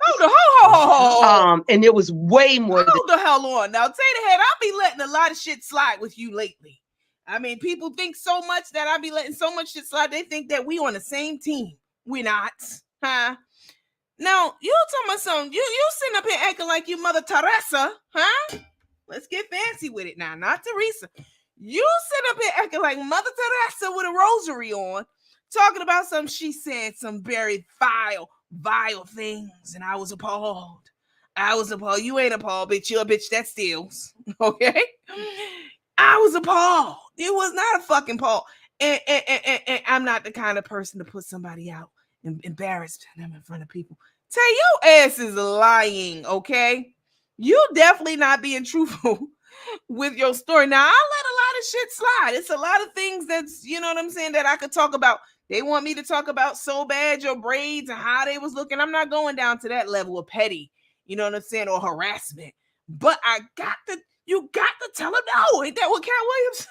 And it was way more. Hold the hell on. Now, Tater Head, I'll be letting a lot of shit slide with you lately. I mean, people think so much that I be letting so much shit slide. They think that we on the same team. We're not. Huh? Now, you talking about something. You sitting up here acting like you Mother Teresa. Huh? Let's get fancy with it now. Not Teresa. You sit up here acting like Mother Teresa with a rosary on. Talking about something she said, some very vile things. And I was appalled. You ain't appalled, bitch. You're a bitch that steals. Okay? I was appalled. It was not a fucking appalled. And I'm not the kind of person to put somebody out and embarrass them in front of people. Tay, your ass is lying, okay? You definitely not being truthful with your story. Now, I let a lot of shit slide. It's a lot of things that's, you know what I'm saying, that I could talk about. They want me to talk about so bad your braids and how they was looking. I'm not going down to that level of petty, you know what I'm saying, or harassment. But you got to tell him no. Ain't that what Cat Williams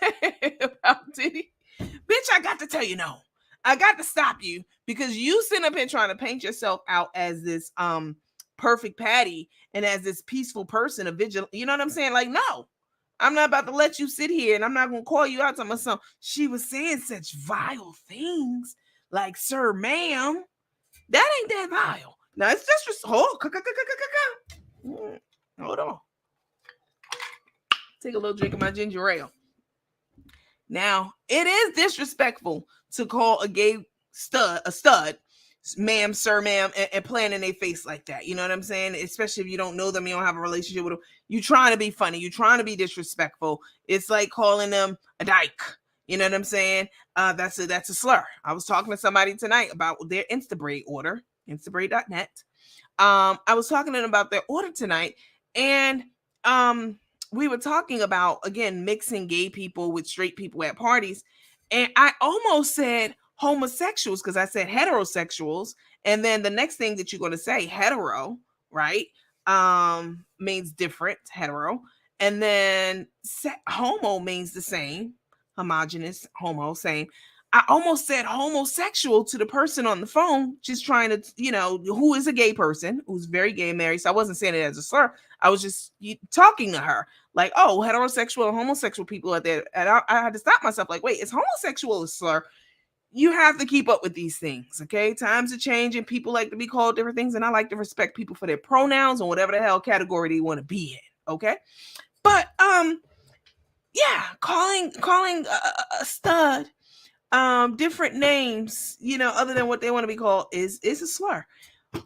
said about Diddy? Bitch, I got to tell you no. I got to stop you because you sitting up here trying to paint yourself out as this perfect Patty and as this peaceful person, a vigilant. You know what I'm saying? Like, no, I'm not about to let you sit here and I'm not going to call you out to my son. She was saying such vile things like, sir, ma'am. That ain't that vile. Now it's just hold on. Take a little drink of my ginger ale. Now, it is disrespectful to call a gay stud a stud, ma'am, sir, ma'am, and playing in their face like that. You know what I'm saying? Especially if you don't know them, you don't have a relationship with them. You trying to be funny. You trying to be disrespectful. It's like calling them a dyke. You know what I'm saying? That's a slur. I was talking to somebody tonight about their Instabraid order, instabraid.net. I was talking to them about their order tonight, and we were talking about, again, mixing gay people with straight people at parties. And I almost said homosexuals because I said heterosexuals. And then the next thing that you're going to say, hetero, right? Means different, hetero. And then homo means the same, homogenous, homo, same. I almost said homosexual to the person on the phone, just trying to, who is a gay person, who's very gay and married. So I wasn't saying it as a slur. I was just talking to her like, oh, heterosexual and homosexual people are there. And I had to stop myself like, wait, is homosexual a slur? You have to keep up with these things, okay? Times are changing. People like to be called different things. And I like to respect people for their pronouns and whatever the hell category they want to be in, okay? But, yeah, calling a stud different names, other than what they want to be called is a slur.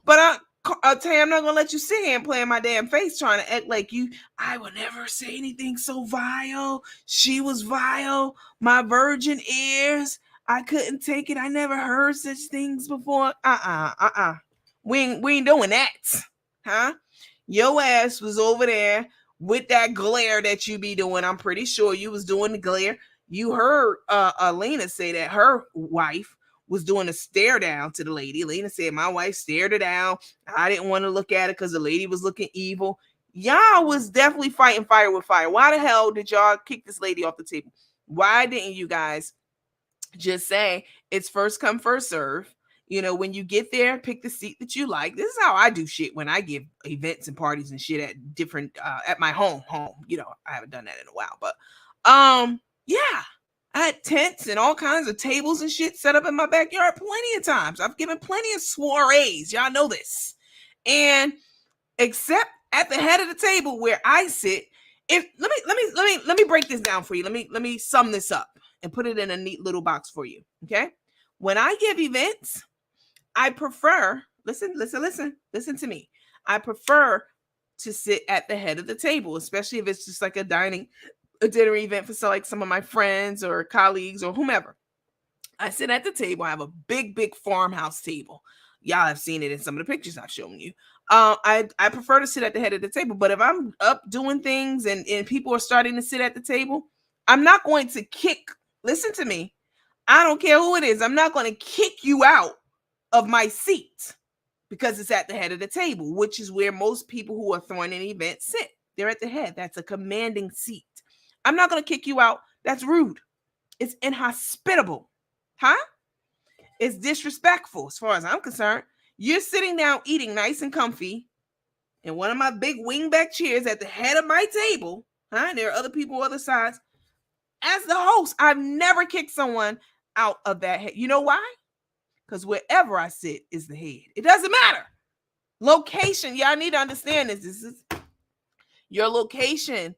But I'll tell you, I'm not gonna let you sit here and play in my damn face trying to act like I will never say anything so vile. She was vile. My virgin ears, I couldn't take it. I never heard such things before. We ain't doing that, huh? Your ass was over there with that glare that you be doing. I'm pretty sure you was doing the glare. You heard Lena say that her wife was doing a stare down to the lady. Lena said, my wife stared her down. I didn't want to look at it because the lady was looking evil. Y'all was definitely fighting fire with fire. Why the hell did y'all kick this lady off the table? Why didn't you guys just say it's first come, first serve? When you get there, pick the seat that you like. This is how I do shit when I give events and parties and shit at different, at my home. I haven't done that in a while, but, yeah, I had tents and all kinds of tables and shit set up in my backyard plenty of times. I've given plenty of soirees. Y'all know this. And except at the head of the table where I sit, let me break this down for you. Let me sum this up and put it in a neat little box for you. Okay? When I give events, I prefer, listen to me. I prefer to sit at the head of the table, especially if it's just like a dinner event for like some of my friends or colleagues or whomever. I sit at the table. I have a big farmhouse table. Y'all have seen it in some of the pictures I've shown you. I prefer to sit at the head of the table, but if I'm up doing things and people are starting to sit at the table, I'm not going to listen to me. I don't care who it is. I'm not going to kick you out of my seat because it's at the head of the table, which is where most people who are throwing an event sit. They're at the head. That's a commanding seat. I'm not going to kick you out. That's rude. It's inhospitable. Huh? It's disrespectful as far as I'm concerned. You're sitting down eating nice and comfy in one of my big wingback chairs at the head of my table. Huh? There are other people on other sides. As the host, I've never kicked someone out of that head. You know why? Because wherever I sit is the head. It doesn't matter. Location. Y'all need to understand this. This is your location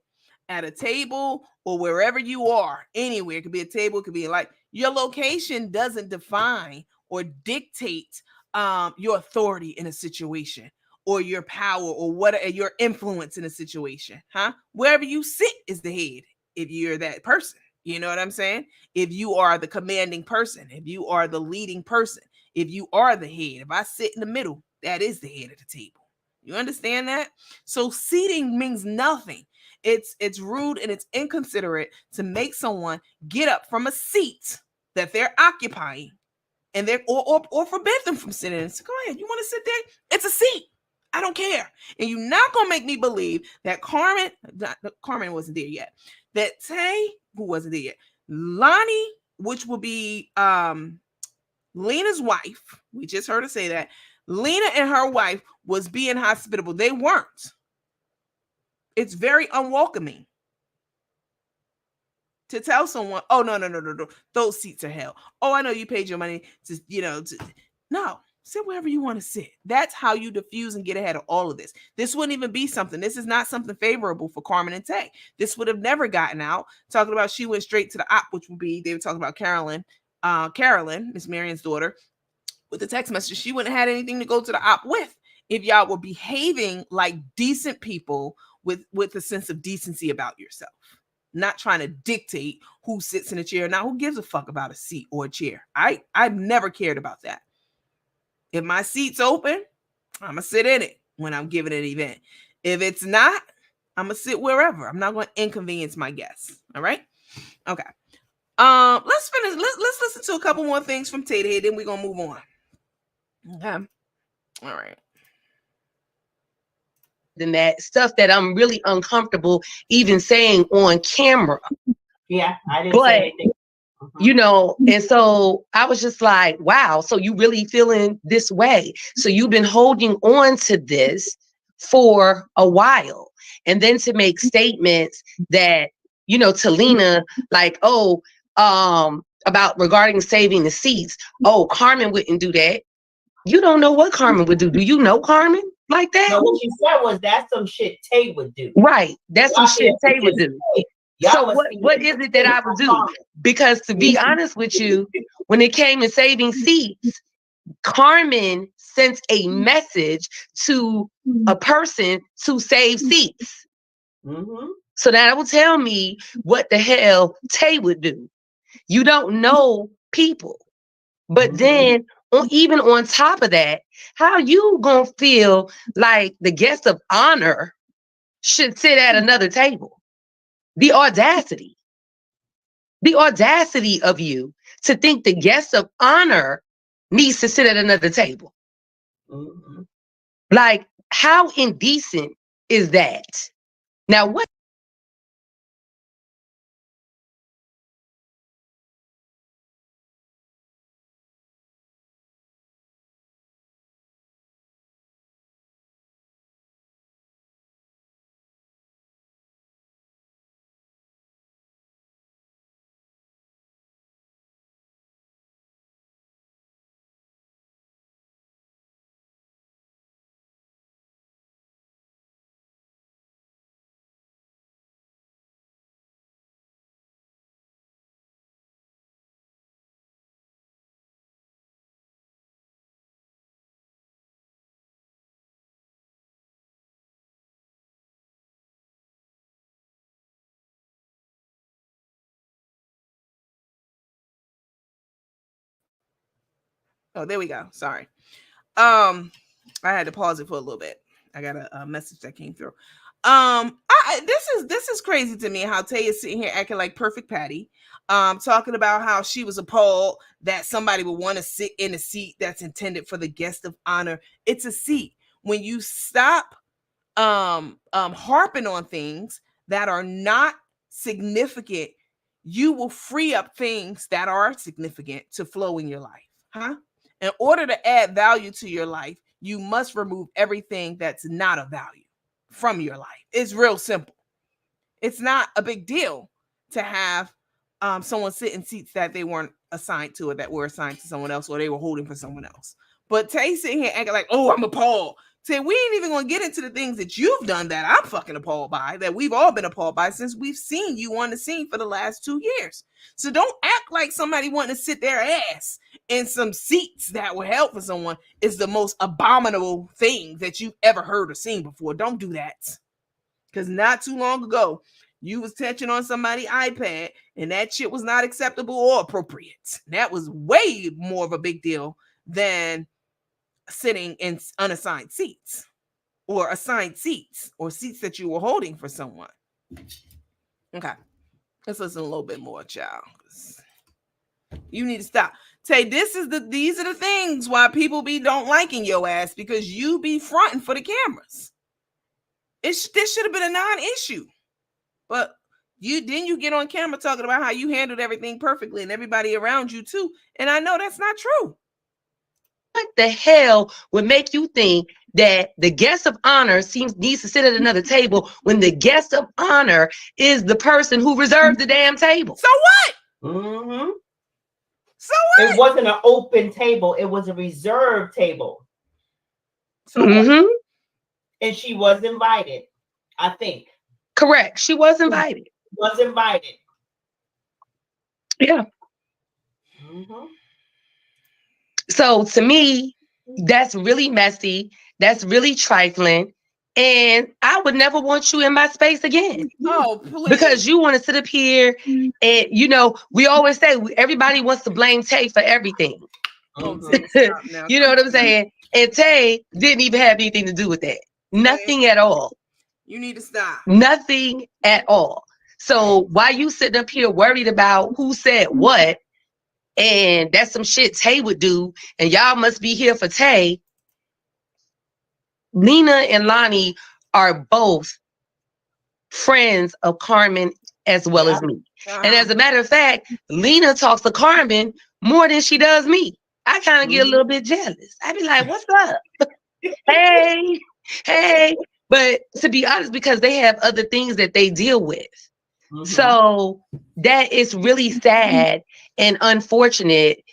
at a table or wherever you are, anywhere. It could be a table, it could be like your location doesn't define or dictate your authority in a situation or your power or what your influence in a situation. Huh? Wherever you sit is the head if you're that person. You know what I'm saying? If you are the commanding person, if you are the leading person, if you are the head, if I sit in the middle, that is the head of the table. You understand that? So seating means nothing. It's rude and it's inconsiderate to make someone get up from a seat that they're occupying and or forbid them from sitting. So go ahead. You want to sit there? It's a seat. I don't care. And you're not gonna make me believe that Carmen wasn't there yet. That Tay, who wasn't there yet, Lonnie, which will be Lena's wife. We just heard her say that. Lena and her wife was being hospitable. They weren't. It's very unwelcoming to tell someone, oh, no. Those seats are hell. Oh, I know you paid your money to. No. sit wherever you want to sit. That's how you diffuse and get ahead of all of this. This wouldn't even be something. This is not something favorable for Carmen and Tay. This would have never gotten out. Talking about she went straight to the op, which would be, they were talking about Carolyn, Miss Marion's daughter, with the text message. She wouldn't have had anything to go to the op with if y'all were behaving like decent people with a sense of decency about yourself. Not trying to dictate who sits in a chair. Now, who gives a fuck about a seat or a chair? I've never cared about that. If my seat's open, I'm gonna sit in it when I'm giving an event. If it's not, I'm gonna sit wherever. I'm not gonna inconvenience my guests. All right. Okay. Let's finish. Let's listen to a couple more things from Tay here, then we're gonna move on. Okay. All right. Than that stuff that I'm really uncomfortable even saying on camera. Yeah, I didn't say anything. You know, and so I was just like, wow, so you really feeling this way. So you've been holding on to this for a while. And then to make statements that, you know, to Lena, like, oh, about regarding saving the seats. Oh, Carmen wouldn't do that. You don't know what Carmen would do. Do you know Carmen like that? No, what you said was that's some shit Tay would do. Right. That's some shit Tay would do. So what is it that I would do? Because to be honest with you, when it came to saving seats, Carmen sent a message to a person to save seats. Mm-hmm. So that will tell me what the hell Tay would do. You don't know people. But then even on top of that, how you gonna feel like the guest of honor should sit at another table? The audacity of you to think the guest of honor needs to sit at another table. Mm-hmm. Like, how indecent is that? Now, what? Oh, there we go. Sorry. I had to pause it for a little bit. I got a message that came through. This is crazy to me how Tay is sitting here acting like perfect Patty. Talking about how she was appalled that somebody would want to sit in a seat that's intended for the guest of honor. It's a seat. When you stop harping on things that are not significant, you will free up things that are significant to flow in your life. Huh? In order to add value to your life, you must remove everything that's not of value from your life. It's real simple. It's not a big deal to have someone sit in seats that they weren't assigned to, or that were assigned to someone else, or they were holding for someone else. But Tay sitting here acting like, oh, I'm appalled. Tay, we ain't even going to get into the things that you've done that I'm fucking appalled by, that we've all been appalled by since we've seen you on the scene for the last 2 years. So don't act like somebody wanting to sit their ass in some seats that were held for someone is the most abominable thing that you've ever heard or seen before. Don't do that. Because not too long ago, you was touching on somebody's iPad and that shit was not acceptable or appropriate. That was way more of a big deal than sitting in unassigned seats or assigned seats or seats that you were holding for someone. Okay. Let's listen a little bit more, child. You need to stop. Tay, these are the things why people don't liking your ass, because you be fronting for the cameras. This should have been a non-issue. But you get on camera talking about how you handled everything perfectly and everybody around you too. And I know that's not true. What the hell would make you think that the guest of honor needs to sit at another table when the guest of honor is the person who reserved the damn table? So what? Mm-hmm. So what? It wasn't an open table. It was a reserved table. Mm-hmm. And she was invited, I think. Correct. She was invited. Was invited. Yeah. Mm-hmm. So to me, that's really messy. That's really trifling. And I would never want you in my space again. Oh, please. Because you want to sit up here and, you know, we always say everybody wants to blame Tay for everything. Mm-hmm. You know what I'm saying? And Tay didn't even have anything to do with that. Nothing at all. You need to stop. Nothing at all. So why you sitting up here worried about who said what? And that's some shit Tay would do. And y'all must be here for Tay. Lena and Lonnie are both friends of Carmen as well as me. And as a matter of fact, Lena talks to Carmen more than she does me. I kind of get a little bit jealous. I be like, what's up? Hey. But to be honest, because they have other things that they deal with. Mm-hmm. So that is really sad and unfortunate.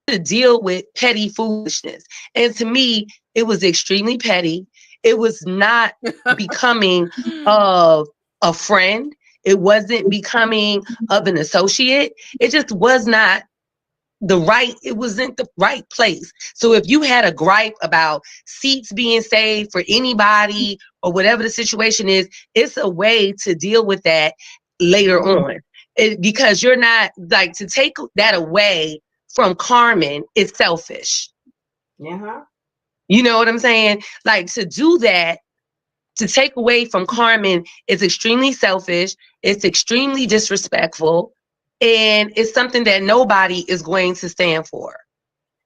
To deal with petty foolishness. And to me, it was extremely petty. It was not becoming of a friend. It wasn't becoming of an associate. It just was not it wasn't the right place. So if you had a gripe about seats being saved for anybody or whatever the situation is, it's a way to deal with that later on. Because you're not like to take that away from Carmen is selfish. Uh-huh. You know what I'm saying? Like to do that, to take away from Carmen is extremely selfish. It's extremely disrespectful. And it's something that nobody is going to stand for.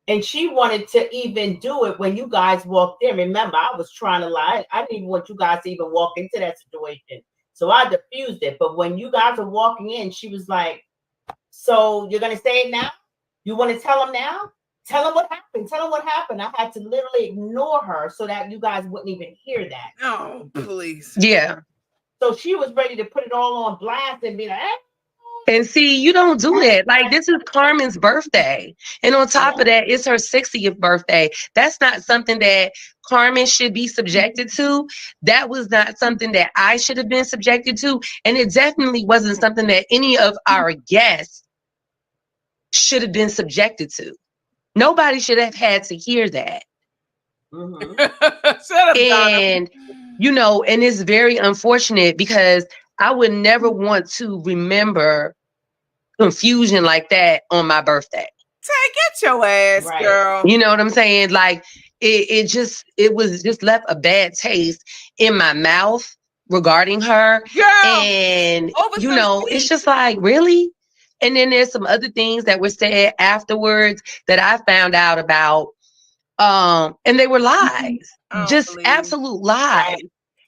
And she wanted to even do it when you guys walked in. Remember, I was trying to lie. I didn't even want you guys to even walk into that situation. So I diffused it. But when you guys were walking in, she was like, so you're going to say it now? You want to tell them now? Tell them what happened. Tell them what happened. I had to literally ignore her so that you guys wouldn't even hear that. Oh, please. Yeah. So she was ready to put it all on blast and be like, And see, you don't do that. Like, this is Carmen's birthday. And on top of that, it's her 60th birthday. That's not something that Carmen should be subjected to. That was not something that I should have been subjected to. And it definitely wasn't something that any of our guests should have been subjected to. Nobody should have had to hear that. Mm-hmm. Shut up, and, you know, and it's very unfortunate because I would never want to remember confusion like that on my birthday. Get your ass, right, girl. You know what I'm saying? Like it was just left a bad taste in my mouth regarding her. Girl, and you know, it's just like, really? And then there's some other things that were said afterwards that I found out about. And they were lies, just absolute lies.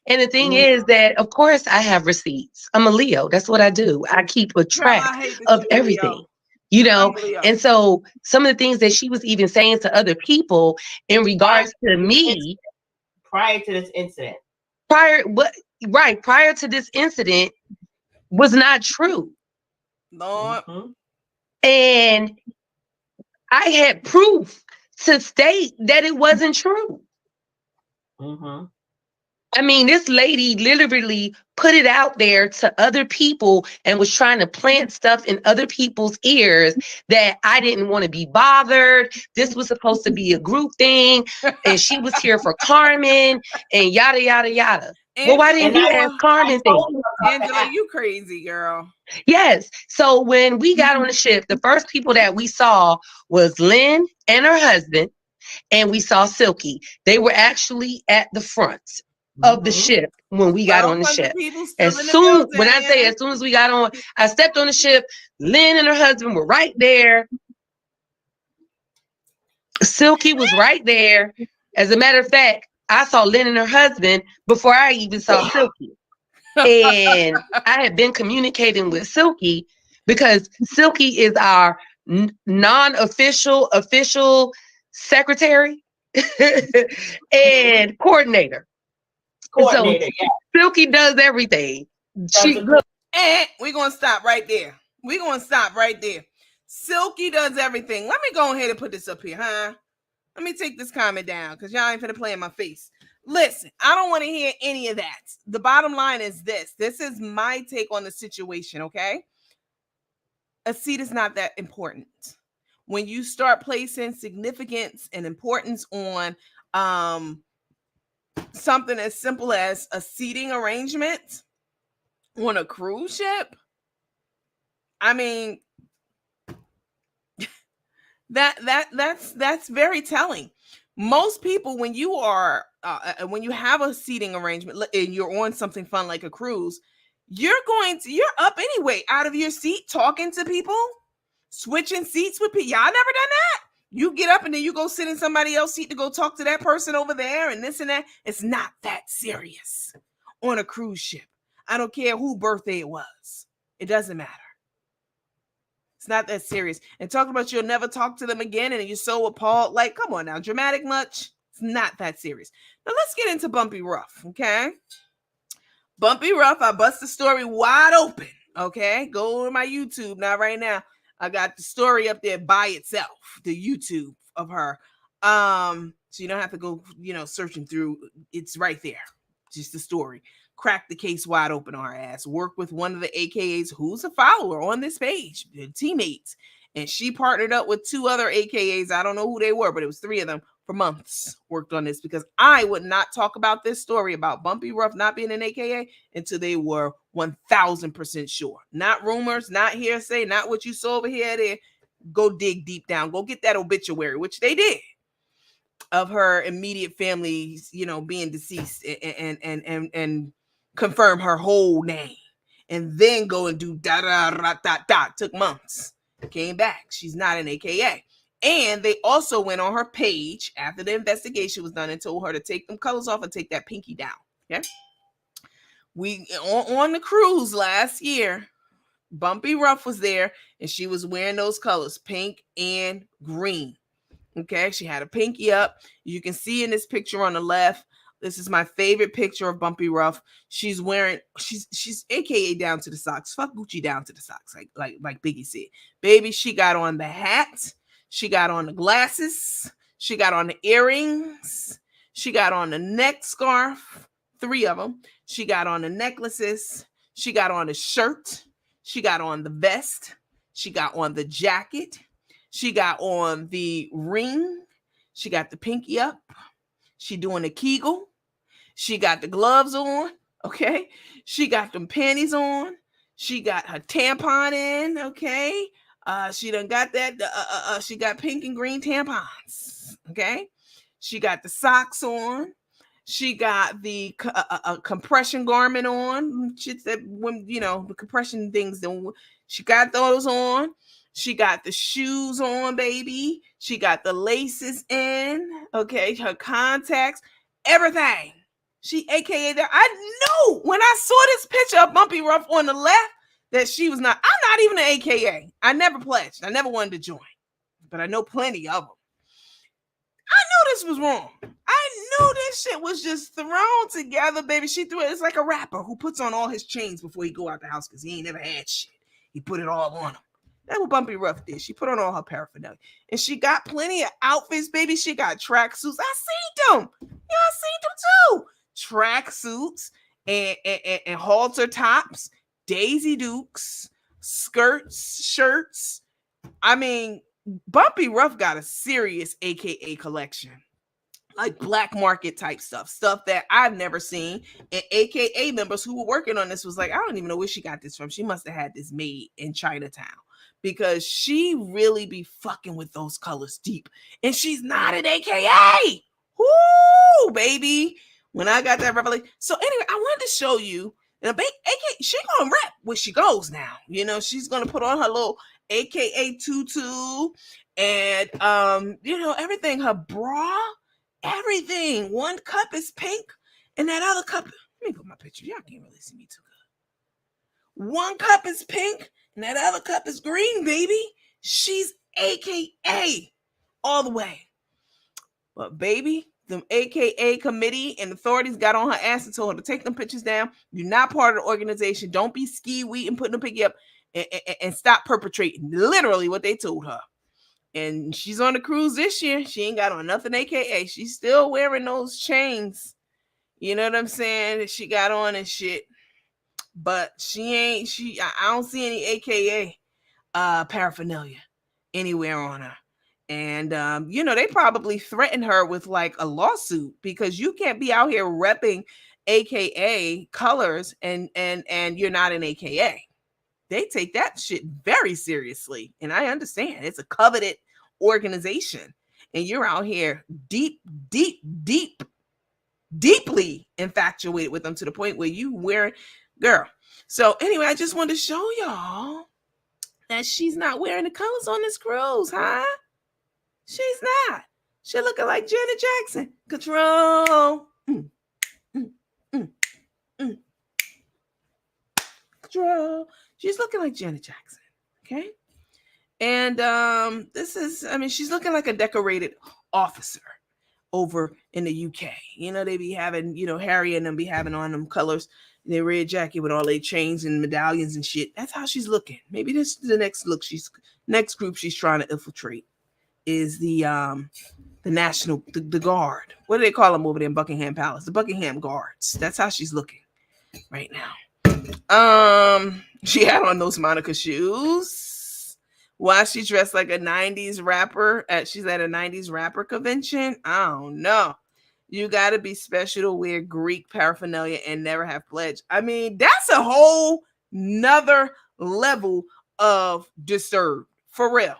And the thing is that, of course, I have receipts. I'm a Leo. That's what I do. I keep a track of everything, you know? And so some of the things that she was even saying to other people in regards to me. Prior to this incident. Prior to this incident was not true. Lord. Mm-hmm. And I had proof to state that it wasn't true. Mm-hmm. I mean, this lady literally put it out there to other people and was trying to plant stuff in other people's ears that I didn't want to be bothered. This was supposed to be a group thing, and she was here for Carmen, and yada, yada, yada. Well, why didn't you ask Carmen things? Angela, you crazy, girl. Yes. So when we got on the ship, the first people that we saw was Lynn and her husband, and we saw Silky. They were actually at the front of the ship when we got on the ship. As soon as we got on, I stepped on the ship, Lynn and her husband were right there. Silky was right there. As a matter of fact, I saw Lynn and her husband before I even saw Silky. And I had been communicating with Silky because Silky is our non-official, official secretary and coordinator. So Coordinator, yeah. Silky does everything. She Does it. look. And we're going to stop right there. We're going to stop right there. Silky does everything. Let me go ahead and put this up here, huh? Let me take this comment down because y'all ain't finna play in my face. Listen, I don't want to hear any of that. The bottom line is this. This is my take on the situation, okay? A seat is not that important. When you start placing significance and importance on something as simple as a seating arrangement on a cruise ship, I mean, that's very telling. Most people, when you are when you have a seating arrangement and you're on something fun like a cruise, you're up anyway out of your seat talking to people, switching seats with people. Y'all never done that? You get up and then you go sit in somebody else's seat to go talk to that person over there and this and that. It's not that serious on a cruise ship. I don't care whose birthday it was. It doesn't matter. It's not that serious. And talking about you'll never talk to them again and you're so appalled. Like, come on now, dramatic much? It's not that serious. Now let's get into Bumpy Ruff, okay? Bumpy Ruff, I bust the story wide open, okay? Go to my YouTube now, right now. I got the story up there by itself, the YouTube of her. So you don't have to go, searching through. It's right there. Just the story. Crack the case wide open on her ass. Work with one of the AKAs who's a follower on this page, teammates. And she partnered up with two other AKAs. I don't know who they were, but it was three of them for months. Worked on this because I would not talk about this story about Bumpy Ruff not being an AKA until they were 1000% sure. Not rumors, not hearsay, not what you saw over here. There. Go dig deep down. Go get that obituary, which they did, of her immediate family, being deceased and confirm her whole name, and then go and do took months. Came back. She's not an AKA. And they also went on her page after the investigation was done and told her to take them colors off and take that pinky down. Okay. We on the cruise last year, Bumpy Ruff was there and she was wearing those colors, pink and green. Okay, she had a pinky up. You can see in this picture on the left. This is my favorite picture of Bumpy Ruff. She's wearing, she's AKA down to the socks. Fuck Gucci down to the socks, like Biggie said. Baby, she got on the hat. She got on the glasses. She got on the earrings. She got on the neck scarf, 3 of them. She got on the necklaces. She got on the shirt. She got on the vest. She got on the jacket. She got on the ring. She got the pinky up. She doing a Kegel. She got the gloves on. Okay. She got them panties on. She got her tampon in. Okay. She done got that. She got pink and green tampons. Okay. She got the socks on. She got the compression garment on. Shit that when the compression things. She got those on. She got the shoes on, baby. She got the laces in. Okay, her contacts, everything. She AKA there. I knew when I saw this picture of Bumpy Ruff on the left that she was not. I'm not even an AKA. I never pledged. I never wanted to join, but I know plenty of them. I knew this was wrong. I knew this shit was just thrown together, baby. She threw it. It's like a rapper who puts on all his chains before he go out the house because he ain't never had shit. He put it all on him. That's what Bumpy Ruff did. She put on all her paraphernalia. And she got plenty of outfits, baby. She got tracksuits. I seen them. Y'all seen them too. Tracksuits and halter tops, Daisy Dukes, skirts, shirts. I mean, Bumpy Ruff got a serious AKA collection. Like black market type stuff that I've never seen. And AKA members who were working on this was like, I don't even know where she got this from. She must have had this made in Chinatown. Because she really be fucking with those colors deep. And she's not an AKA. Woo, baby. When I got that revelation. So anyway, I wanted to show you. And AKA, she gonna rep where she goes now. She's gonna put on her little AKA tutu. And, everything. Her bra. Everything. One cup is pink. And that other cup. Let me put my picture. Y'all can't really see me too good. One cup is pink and that other cup is green, baby. She's AKA all the way. But baby, the AKA committee and authorities got on her ass and told her to take them pictures down. You're not part of the organization. Don't be ski-wee and putting them picky up and stop perpetrating literally what they told her. And she's on the cruise this year. She ain't got on nothing AKA. She's still wearing those chains. You know what I'm saying? That she got on and shit. But I don't see any AKA paraphernalia anywhere on her. And they probably threatened her with like a lawsuit because you can't be out here repping AKA colors and you're not an AKA. They take that shit very seriously. And I understand it's a coveted organization. And you're out here deeply infatuated with them to the point where you wear, girl. So anyway, I just wanted to show y'all that she's not wearing the colors on this cruise, huh? She's not. She's looking like Janet Jackson. Control. Control. She's looking like Janet Jackson. Okay. And she's looking like a decorated officer over in the UK. They be having, Harry and them be having on them colors, their red jacket with all their chains and medallions and shit. That's how she's looking. Maybe this is the next look. Next group she's trying to infiltrate is the national, the guard. What do they call them over there in Buckingham Palace? The Buckingham Guards. That's how she's looking right now. She had on those Monica shoes. Why she dressed like a 90s rapper she's at a 90s rapper convention? I don't know. You got to be special to wear Greek paraphernalia and never have pledge. I mean, that's a whole nother level of disturbed. For real.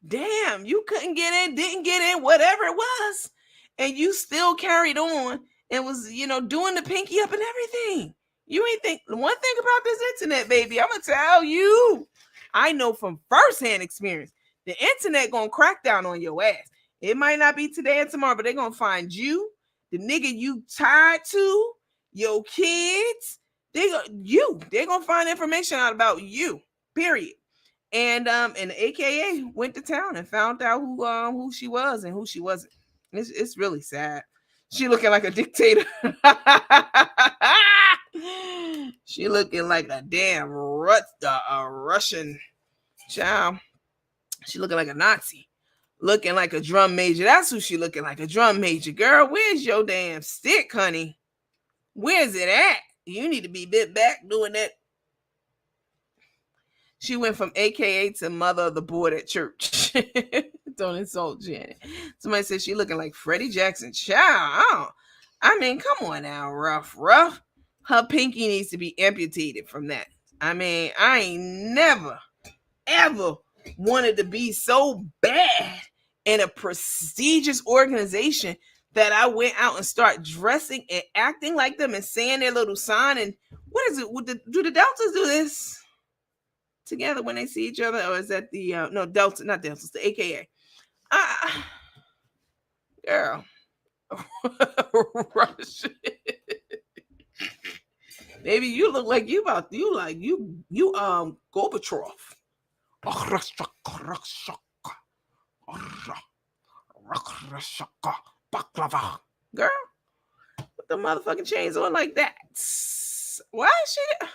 Damn, you couldn't get in, didn't get in, whatever it was. And you still carried on and was, doing the pinky up and everything. You ain't think one thing about this internet, baby. I'm going to tell you. I know from firsthand experience, the internet going to crack down on your ass. It might not be today and tomorrow, but they're going to find you, the nigga you tied to, your kids. They're going to find information out about you, period. And the AKA went to town and found out who she was and who she wasn't. It's really sad. She looking like a dictator. She looking like a damn Russian child. She looking like a Nazi. Looking like a drum major. That's who she looking like, a drum major. Girl, where's your damn stick, honey? Where's it at? You need to be bit back doing that. She went from AKA to mother of the board at church. Don't insult Janet. Somebody said she looking like Freddie Jackson. Child. I mean, come on now, Ruff. Her pinky needs to be amputated from that. I mean, I ain't never, ever wanted to be so bad in a prestigious organization that I went out and start dressing and acting like them and saying their little sign. And what is it? Do the Deltas do this together when they see each other, or is that the no Delta, not Deltas, the AKA? Girl, Rush. Maybe you look like you Gorbachev. Girl, put the motherfucking chains on like that. Why is she?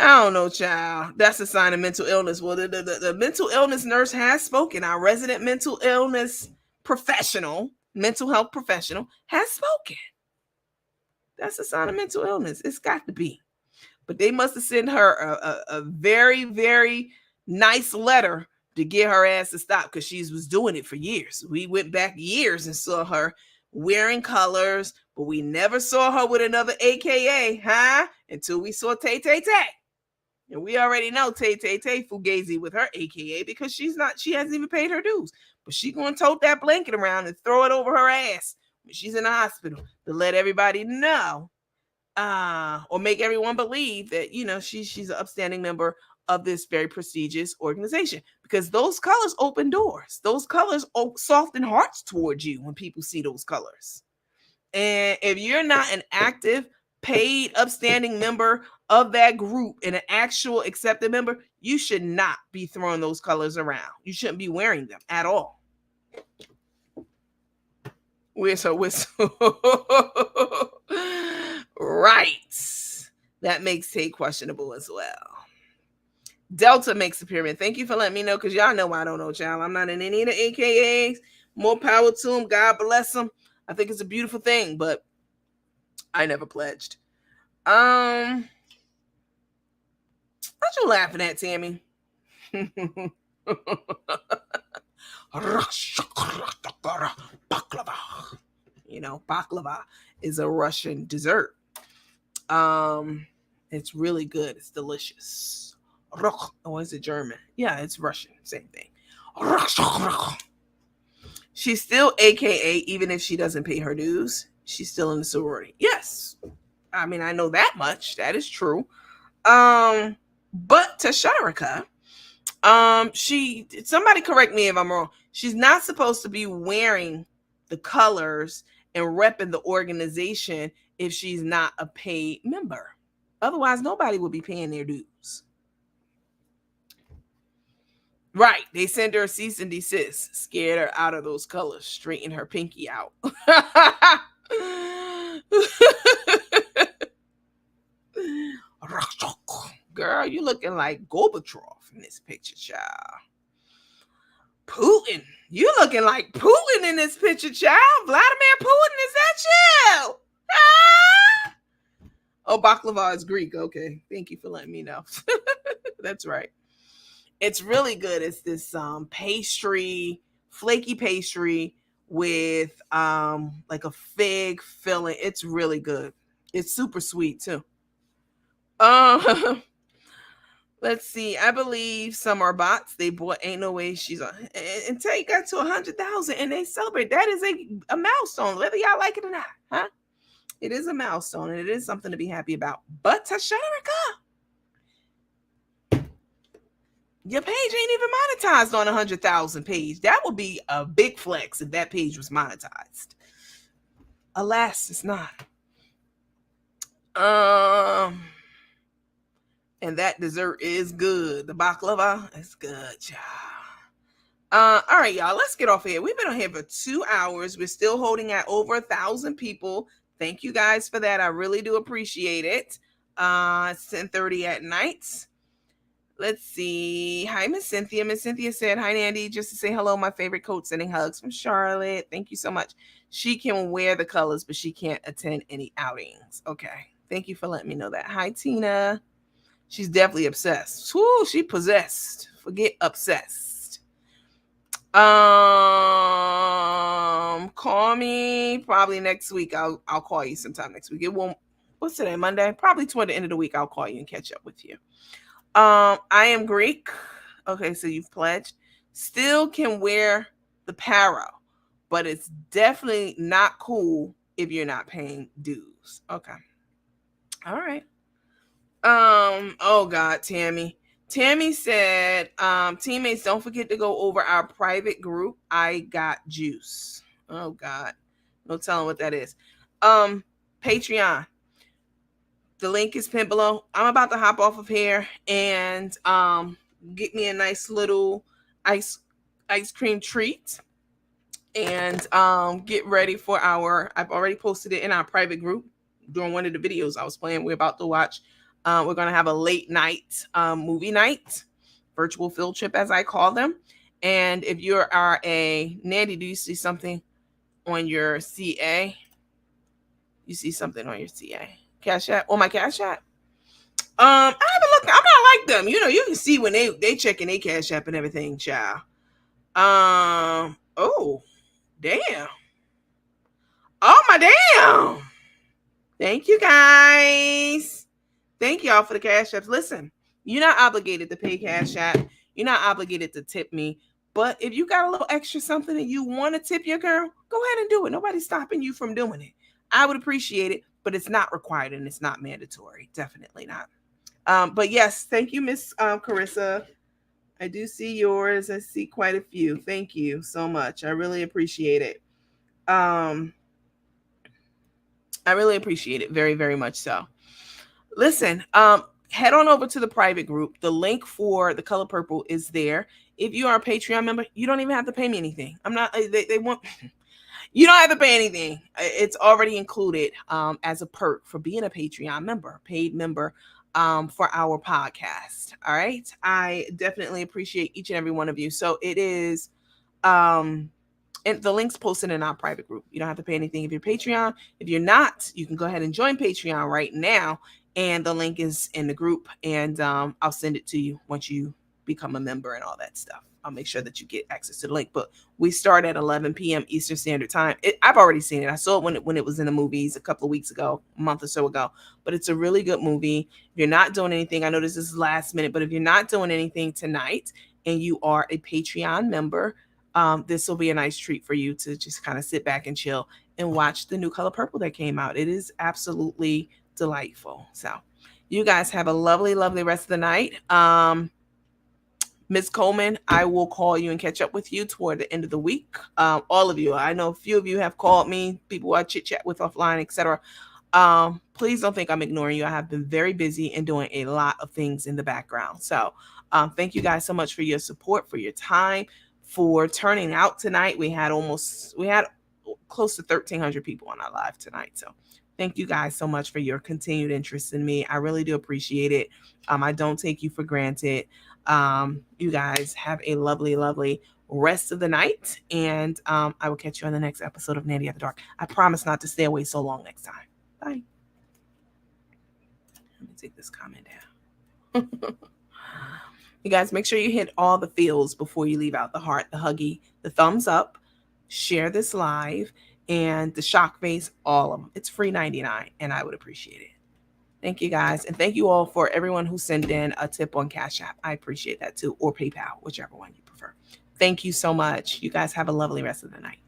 I don't know, child. That's a sign of mental illness. Well, the mental illness nurse has spoken. Our resident mental illness professional, mental health professional, has spoken. That's a sign of mental illness. It's got to be. But they must have sent her a very, very nice letter to get her ass to stop, because she was doing it for years. We went back years and saw her wearing colors, but we never saw her with another AKA, until we saw Tay Tay Tay. And we already know Tay Tay Tay fugazi with her AKA, because she hasn't even paid her dues. But she gonna tote that blanket around and throw it over her ass when she's in the hospital to let everybody know, or make everyone believe that, she's an upstanding member of this very prestigious organization, because those colors open doors. Those colors soften hearts towards you when people see those colors. And if you're not an active paid upstanding member of that group and an actual accepted member, you should not be throwing those colors around. You shouldn't be wearing them at all. Whistle. Right. That makes Tate questionable as well. Delta makes a pyramid. Thank you for letting me know, because y'all know I don't know, child. I'm not in any of the AKAs. More power to them. God bless them. I think it's a beautiful thing, but I never pledged. What you laughing at, Tammy? Baklava. You know, baklava is a Russian dessert. It's really good. It's delicious. Oh, is it German? Yeah, it's Russian. Same thing. She's still AKA, even if she doesn't pay her dues. She's still in the sorority. Yes. I mean, I know that much. That is true. But Tasharika, somebody correct me if I'm wrong. She's not supposed to be wearing the colors and repping the organization if she's not a paid member. Otherwise, nobody will be paying their dues. Right. They send her a cease and desist, scared her out of those colors, straighten her pinky out. Girl, you looking like Gorbachev in this picture, child. Putin. You looking like Putin in this picture, child. Vladimir Putin, is that you? Ah! Oh, baklava is Greek. Okay. Thank you for letting me know. That's right. It's really good. It's this pastry, flaky pastry with like a fig filling. It's really good. It's super sweet too. Let's see. I believe some are bots. They bought Ain't No Way She's on. Until you got to 100,000 and they celebrate. That is a milestone, whether y'all like it or not. Huh? It is a milestone and it is something to be happy about. But Tasharika, your page ain't even monetized on 100,000 page. That would be a big flex if that page was monetized. Alas, it's not. And that dessert is good. The baklava is good, y'all. All right, y'all, let's get off here. We've been on here for 2 hours. We're still holding at over 1,000 people. Thank you guys for that. I really do appreciate it. It's 10:30 at night. Let's see. Hi, Miss Cynthia. Miss Cynthia said, hi, Nandy. Just to say hello, my favorite coat, sending hugs from Charlotte. Thank you so much. She can wear the colors, but she can't attend any outings. Okay. Thank you for letting me know that. Hi, Tina. She's definitely obsessed. Woo, she possessed. Forget obsessed. Call me probably next week. I'll call you sometime next week. It won't. What's today? Monday? Probably toward the end of the week. I'll call you and catch up with you. I am Greek. Okay, so you've pledged. Still can wear the paro, but it's definitely not cool if you're not paying dues. Okay. All right. Oh God, Tammy. Tammy said, teammates, don't forget to go over our private group. I got juice. Oh God. No telling what that is. Patreon. The link is pinned below. I'm about to hop off of here and get me a nice little ice cream treat and get ready for I've already posted it in our private group during one of the videos I was playing. We're about to watch. We're going to have a late night movie night, virtual field trip as I call them. And if you are a Nandy, do you see something on your CA? You see something on your CA? Cash App? On my Cash App? I haven't looked. I'm not like them. You know, you can see when they checking their Cash App and everything, child. Oh, damn. Oh, my damn. Thank you, guys. Thank y'all for the Cash Apps. Listen, you're not obligated to pay Cash App. You're not obligated to tip me. But if you got a little extra something and you want to tip your girl, go ahead and do it. Nobody's stopping you from doing it. I would appreciate it, but it's not required and it's not mandatory. Definitely not. But yes, thank you, Miss Carissa. I do see yours. I see quite a few. Thank you so much. I really appreciate it. I really appreciate it very, very much so. Listen, head on over to the private group. The link for The Color Purple is there. If you are a Patreon member, you don't even have to pay me anything. I'm not, they want, you don't have to pay anything. It's already included as a perk for being a Patreon member, paid member for our podcast. All right. I definitely appreciate each and every one of you. So it is, and the link's posted in our private group. You don't have to pay anything if you're Patreon. If you're not, you can go ahead and join Patreon right now. And the link is in the group. And I'll send it to you once you become a member and all that stuff. I'll make sure that you get access to the link. But we start at 11 p.m. Eastern Standard Time. I've already seen it. I saw it when it was in the movies a couple of weeks ago, a month or so ago. But it's a really good movie. If you're not doing anything, I know this is last minute, but if you're not doing anything tonight and you are a Patreon member, this will be a nice treat for you to just kind of sit back and chill and watch the new Color Purple that came out. It is absolutely delightful. So you guys have a lovely, lovely rest of the night. Ms. Coleman, I will call you and catch up with you toward the end of the week. All of you, I know a few of you have called me, people I chit chat with offline, etc. Please don't think I'm ignoring you. I have been very busy and doing a lot of things in the background. So thank you guys so much for your support, for your time, for turning out tonight. We had close to 1,300 people on our live tonight. So thank you guys so much for your continued interest in me. I really do appreciate it. I don't take you for granted. You guys have a lovely, lovely rest of the night. And I will catch you on the next episode of Nandy After Dark. I promise not to stay away so long next time. Bye. Let me take this comment down. You guys, make sure you hit all the feels before you leave out: the heart, the huggy, the thumbs up, share this live, and the shock face, all of them. It's free 99, and I would appreciate it. Thank you guys. And thank you all for everyone who sent in a tip on Cash App. I appreciate that too, or PayPal, whichever one you prefer. Thank you so much. You guys have a lovely rest of the night.